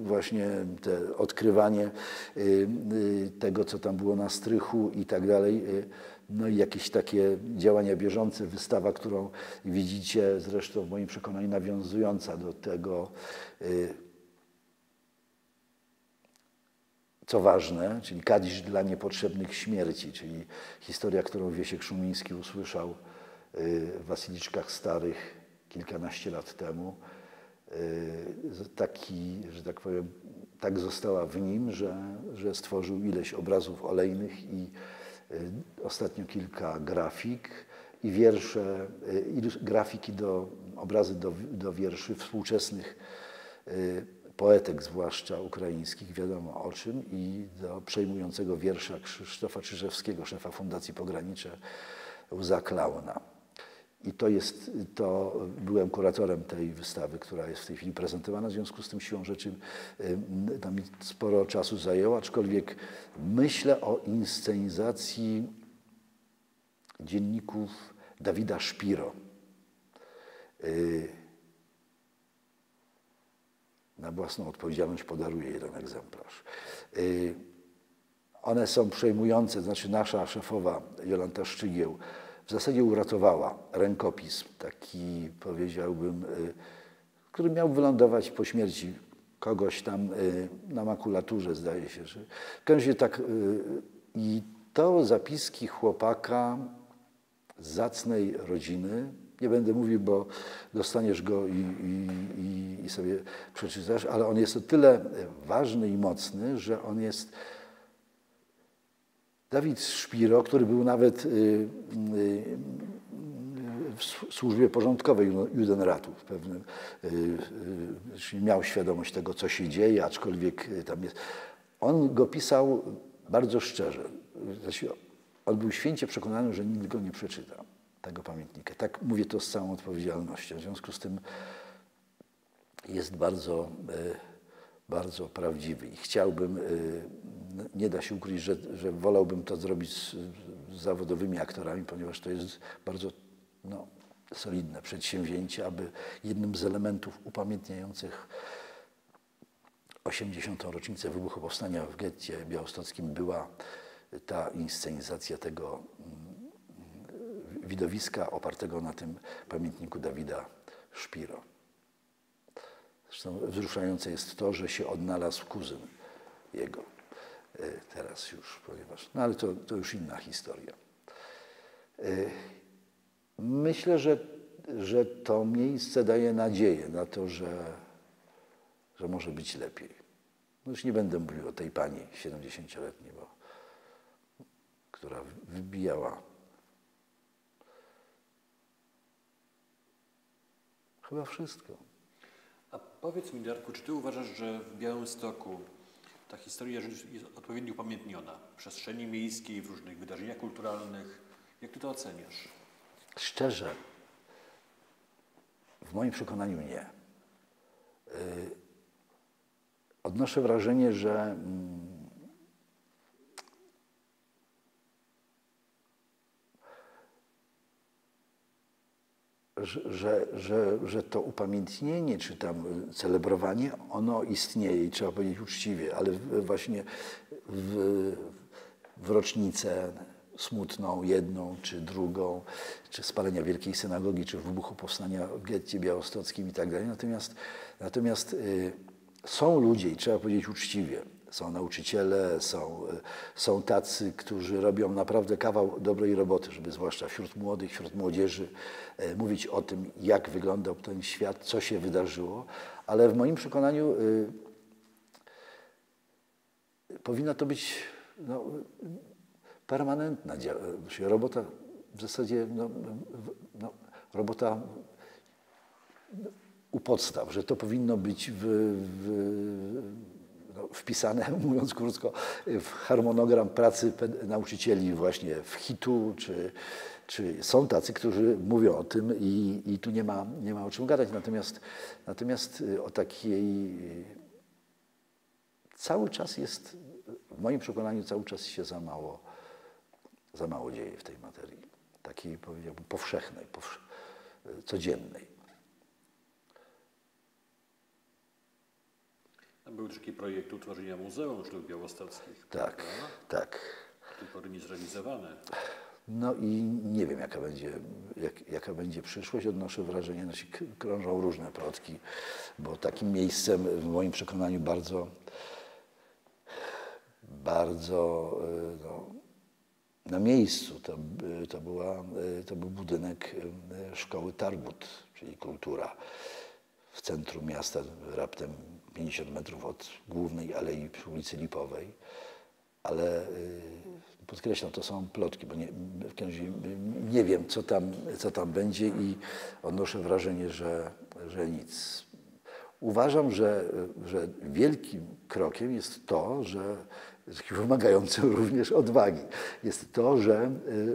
właśnie te odkrywanie tego, co tam było na strychu i tak dalej, no i jakieś takie działania bieżące, wystawa, którą widzicie, zresztą w moim przekonaniu nawiązująca do tego, co ważne, czyli Kadisz dla niepotrzebnych śmierci, czyli historia, którą Wiesiek Szumiński usłyszał w Wasiliczkach Starych kilkanaście lat temu. Taki, że tak powiem, tak została w nim, że stworzył ileś obrazów olejnych i ostatnio kilka grafik i wiersze, grafiki obrazy do wierszy współczesnych poetek, zwłaszcza ukraińskich, wiadomo o czym, i do przejmującego wiersza Krzysztofa Czyżewskiego, szefa Fundacji Pogranicze, Łza Klauna. I byłem kuratorem tej wystawy, która jest w tej chwili prezentowana, w związku z tym siłą rzeczy to mi sporo czasu zajęło, aczkolwiek myślę o inscenizacji dzienników Dawida Szpiro. Na własną odpowiedzialność podaruję jeden egzemplarz. One są przejmujące, znaczy nasza szefowa Jolanta Szczygieł w zasadzie uratowała rękopis, taki powiedziałbym, który miał wylądować po śmierci kogoś tam na makulaturze, zdaje się. Że w każdym razie tak, i to zapiski chłopaka z zacnej rodziny. Nie będę mówił, bo dostaniesz go i sobie przeczytasz, ale on jest o tyle ważny i mocny, że on jest Dawid Szpiro, który był nawet w służbie porządkowej Judenratu w pewnym, czyli miał świadomość tego, co się dzieje, aczkolwiek tam jest. On go pisał bardzo szczerze. Znaczy, on był święcie przekonany, że nikt go nie przeczyta, tego pamiętnika. Tak mówię to z całą odpowiedzialnością. W związku z tym jest bardzo, bardzo prawdziwy i chciałbym, nie da się ukryć, że wolałbym to zrobić z zawodowymi aktorami, ponieważ to jest bardzo solidne przedsięwzięcie, aby jednym z elementów upamiętniających 80. rocznicę wybuchu powstania w getcie białostockim była ta inscenizacja tego widowiska opartego na tym pamiętniku Dawida Szpiro. Zresztą wzruszające jest to, że się odnalazł kuzyn jego teraz już, ponieważ, no ale to już inna historia. Myślę, że to miejsce daje nadzieję na to, że może być lepiej. No już nie będę mówił o tej pani 70-letniej, która wybijała chyba wszystko. A powiedz mi, Darku, czy ty uważasz, że w Białymstoku ta historia jest odpowiednio upamiętniona w przestrzeni miejskiej, w różnych wydarzeniach kulturalnych? Jak ty to oceniasz? Szczerze, w moim przekonaniu nie. Odnoszę wrażenie, że to upamiętnienie, czy tam celebrowanie, ono istnieje i trzeba powiedzieć uczciwie, ale właśnie w rocznicę smutną, jedną czy drugą, czy spalenia Wielkiej Synagogi, czy wybuchu powstania w getcie białostockim i tak dalej. Natomiast są ludzie, i trzeba powiedzieć uczciwie, są nauczyciele, są tacy, którzy robią naprawdę kawał dobrej roboty, żeby zwłaszcza wśród młodych, wśród młodzieży mówić o tym, jak wyglądał ten świat, co się wydarzyło, ale w moim przekonaniu powinna to być no, permanentna czyli robota w zasadzie robota u podstaw, że to powinno być wpisane, mówiąc krótko, w harmonogram pracy nauczycieli właśnie w HIT-u, czy są tacy, którzy mówią o tym i tu nie ma o czym gadać. Natomiast o takiej cały czas jest, w moim przekonaniu cały czas się za mało dzieje w tej materii, takiej powiedziałbym powszechnej, codziennej. Był taki projekt utworzenia Muzeum Sztuk Białostockich. Tak, prawda? tak. Do tej pory niezrealizowane. No i nie wiem, jaka będzie przyszłość. Odnoszę wrażenie, krążą różne plotki, bo takim miejscem w moim przekonaniu bardzo na miejscu to był budynek szkoły Tarbut, czyli kultura w centrum miasta, raptem 50 metrów od głównej alei przy ulicy Lipowej. Ale podkreślam, to są plotki, bo nie wiem, co tam będzie i odnoszę wrażenie, że nic. Uważam, że wielkim krokiem jest to, że wymagającym również odwagi, jest to,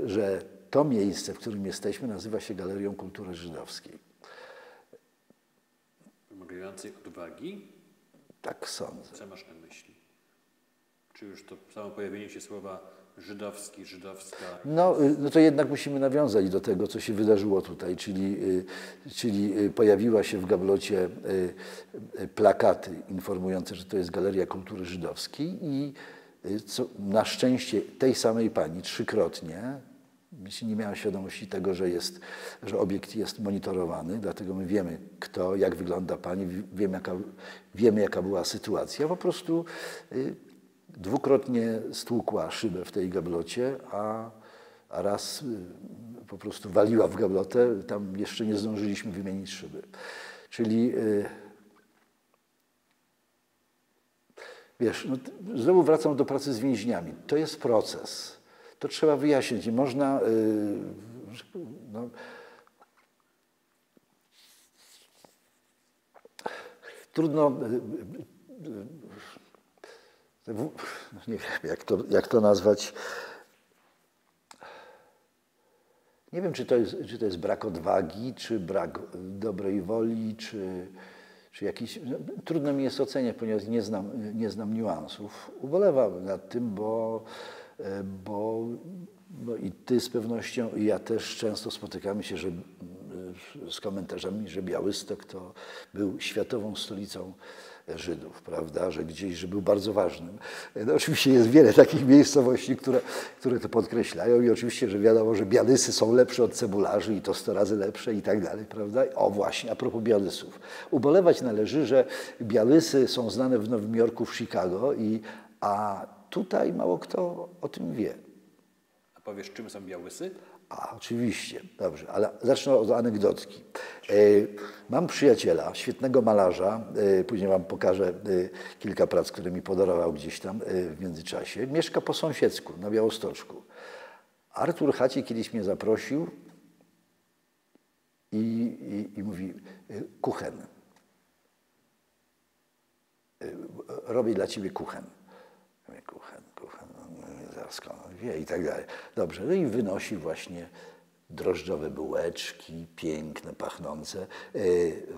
że to miejsce, w którym jesteśmy, nazywa się Galerią Kultury Żydowskiej. Wymagającej odwagi? Tak sądzę. Co masz na myśli? Czy już to samo pojawienie się słowa żydowski, żydowska? No to jednak musimy nawiązać do tego, co się wydarzyło tutaj, czyli pojawiła się w gablocie plakaty informujące, że to jest Galeria Kultury Żydowskiej i na szczęście tej samej pani trzykrotnie, nie miała świadomości tego, że obiekt jest monitorowany, dlatego my wiemy kto, jak wygląda pani, wiemy jaka była sytuacja, po prostu dwukrotnie stłukła szybę w tej gablocie, a raz po prostu waliła w gablotę, tam jeszcze nie zdążyliśmy wymienić szyby. Czyli wiesz, znowu wracam do pracy z więźniami. To jest proces. To trzeba wyjaśnić. Nie można trudno nie wiem, jak to nazwać. Nie wiem, czy to jest brak odwagi, czy brak dobrej woli, czy jakiś... Trudno mi jest oceniać, ponieważ nie znam niuansów. Ubolewam nad tym, bo i ty z pewnością, i ja też często spotykamy się z komentarzami, że Białystok to był światową stolicą Żydów, prawda, że był bardzo ważnym. No, oczywiście jest wiele takich miejscowości, które to podkreślają i oczywiście, że wiadomo, że Białysy są lepsze od Cebularzy i to 100 razy lepsze i tak dalej, prawda. O właśnie, a propos Białysów. Ubolewać należy, że Białysy są znane w Nowym Jorku, w Chicago, a tutaj mało kto o tym wie. A powiesz, czym są Białysy? A, oczywiście. Dobrze, ale zacznę od anegdotki. Mam przyjaciela, świetnego malarza, później wam pokażę kilka prac, które mi podarował gdzieś tam w międzyczasie. Mieszka po sąsiedzku, na Białostoczku. Artur Haci kiedyś mnie zaprosił i mówi, kuchen. Robię dla ciebie kuchen. Ja mówię, kuchen, zaraz skąd wie i tak dalej. Dobrze, no i wynosi właśnie drożdżowe bułeczki, piękne, pachnące,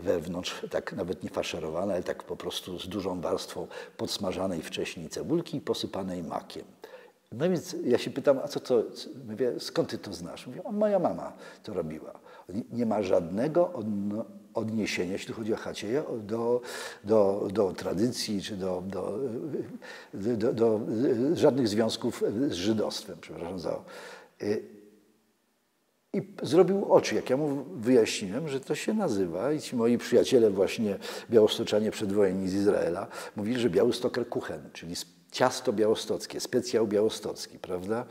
wewnątrz, tak nawet nie faszerowane, ale tak po prostu z dużą warstwą podsmażanej wcześniej cebulki i posypanej makiem. No więc ja się pytam, a co to, mówię, skąd ty to znasz? Mówię, a moja mama to robiła. Nie ma żadnego odniesienia, jeśli chodzi o Hacieja, do tradycji, czy do żadnych związków z żydostwem, przepraszam za... I zrobił oczy, jak ja mu wyjaśniłem, że to się nazywa, i ci moi przyjaciele właśnie białostoczanie przedwojenni z Izraela mówili, że Białystoker Kuchen, czyli ciasto białostockie, specjał białostocki, prawda?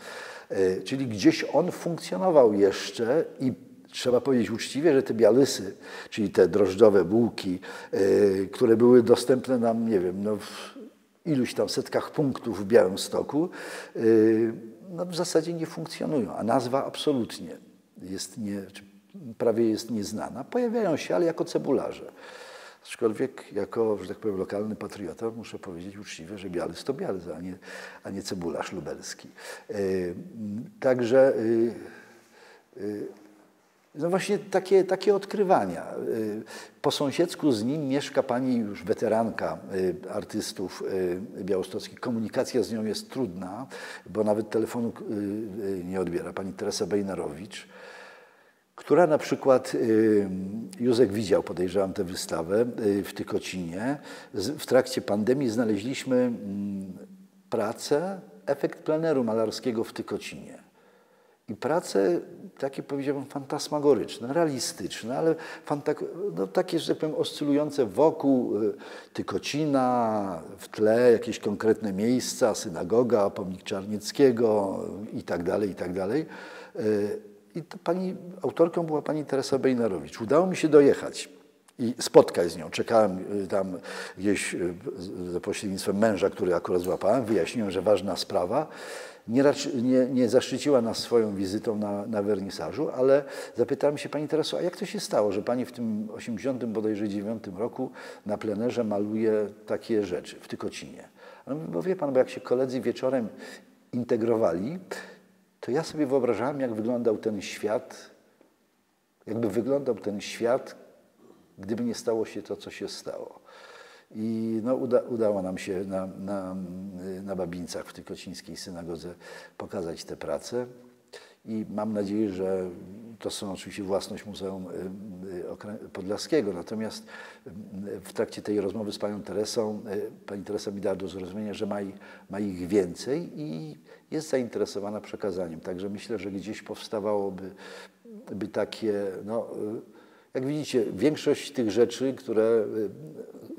Czyli gdzieś on funkcjonował jeszcze i trzeba powiedzieć uczciwie, że te Białysy, czyli te drożdżowe bułki, które były dostępne nam, nie wiem, no iluś tam setkach punktów w Białymstoku, no w zasadzie nie funkcjonują, a nazwa absolutnie jest prawie jest nieznana. Pojawiają się, ale jako cebularze. Aczkolwiek jako, że tak powiem, lokalny patriota muszę powiedzieć uczciwie, że Bialec to Bialec, a nie cebularz lubelski. Także no właśnie takie odkrywania. Po sąsiedzku z nim mieszka pani już weteranka artystów białostockich. Komunikacja z nią jest trudna, bo nawet telefonu nie odbiera. Pani Teresa Bejnarowicz, która na przykład, Józek widział, podejrzewam, tę wystawę w Tykocinie. W trakcie pandemii znaleźliśmy pracę, efekt pleneru malarskiego w Tykocinie. I prace takie, powiedziałbym, fantasmagoryczne, realistyczne, ale no, takie, że tak powiem, oscylujące wokół Tykocina, w tle jakieś konkretne miejsca, synagoga, pomnik Czarnieckiego i tak dalej, i tak dalej. I to autorką była pani Teresa Bejnarowicz. Udało mi się dojechać i spotkać z nią. Czekałem tam gdzieś za pośrednictwem męża, który akurat złapałem. Wyjaśniłem, że ważna sprawa. Nie zaszczyciła nas swoją wizytą na wernisażu, ale zapytałem się pani Tereso, a jak to się stało, że pani w tym 89 roku na plenerze maluje takie rzeczy w Tykocinie? No, bo wie pan, bo jak się koledzy wieczorem integrowali, to ja sobie wyobrażałem, jak wyglądał ten świat, jakby wyglądał ten świat, gdyby nie stało się to, co się stało. I no, udało nam się na Babińcach w Tykocińskiej synagodze pokazać te prace i mam nadzieję, że to są oczywiście własność Muzeum Podlaskiego. Natomiast w trakcie tej rozmowy z panią Teresą, pani Teresa mi dała do zrozumienia, że ma ich więcej i jest zainteresowana przekazaniem. Także myślę, że gdzieś powstawałoby takie, no, jak widzicie, większość tych rzeczy, które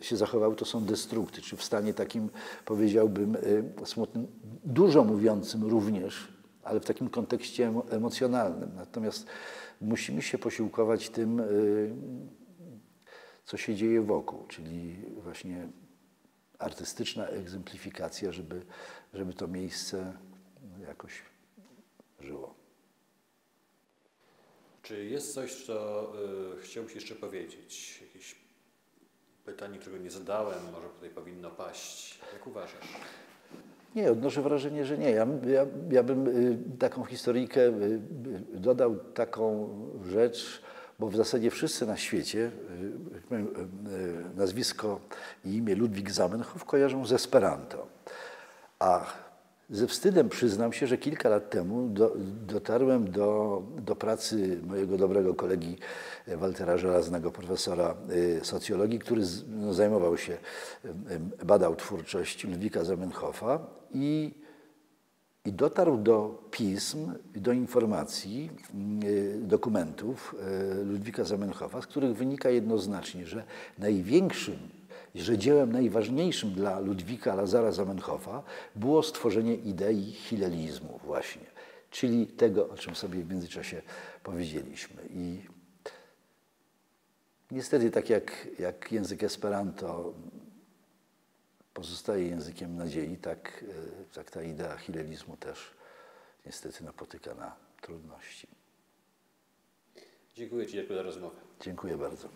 się zachowały, to są destrukty, czy w stanie takim, powiedziałbym, smutnym, dużo mówiącym również, ale w takim kontekście emocjonalnym. Natomiast musimy się posiłkować tym, co się dzieje wokół, czyli właśnie artystyczna egzemplifikacja, żeby to miejsce jakoś żyło. Czy jest coś, co chciałbyś jeszcze powiedzieć? Jakieś pytanie, którego nie zadałem, może tutaj powinno paść. Jak uważasz? Nie, odnoszę wrażenie, że nie. Ja bym taką historyjkę dodał taką rzecz, bo w zasadzie wszyscy na świecie nazwisko i imię Ludwik Zamenhof kojarzą z Esperanto. A ze wstydem przyznam się, że kilka lat temu dotarłem do pracy mojego dobrego kolegi Waltera Żelaznego, profesora socjologii, który zajmował się, badał twórczość Ludwika Zamenhofa i dotarł do pism, do informacji, dokumentów Ludwika Zamenhofa, z których wynika jednoznacznie, że dziełem najważniejszym dla Ludwika Lazara Zamenhofa było stworzenie idei hilelizmu właśnie, czyli tego, o czym sobie w międzyczasie powiedzieliśmy. I niestety tak jak język Esperanto pozostaje językiem nadziei, tak ta idea hilelizmu też niestety napotyka na trudności. Dziękuję Ci za rozmowę. Dziękuję bardzo.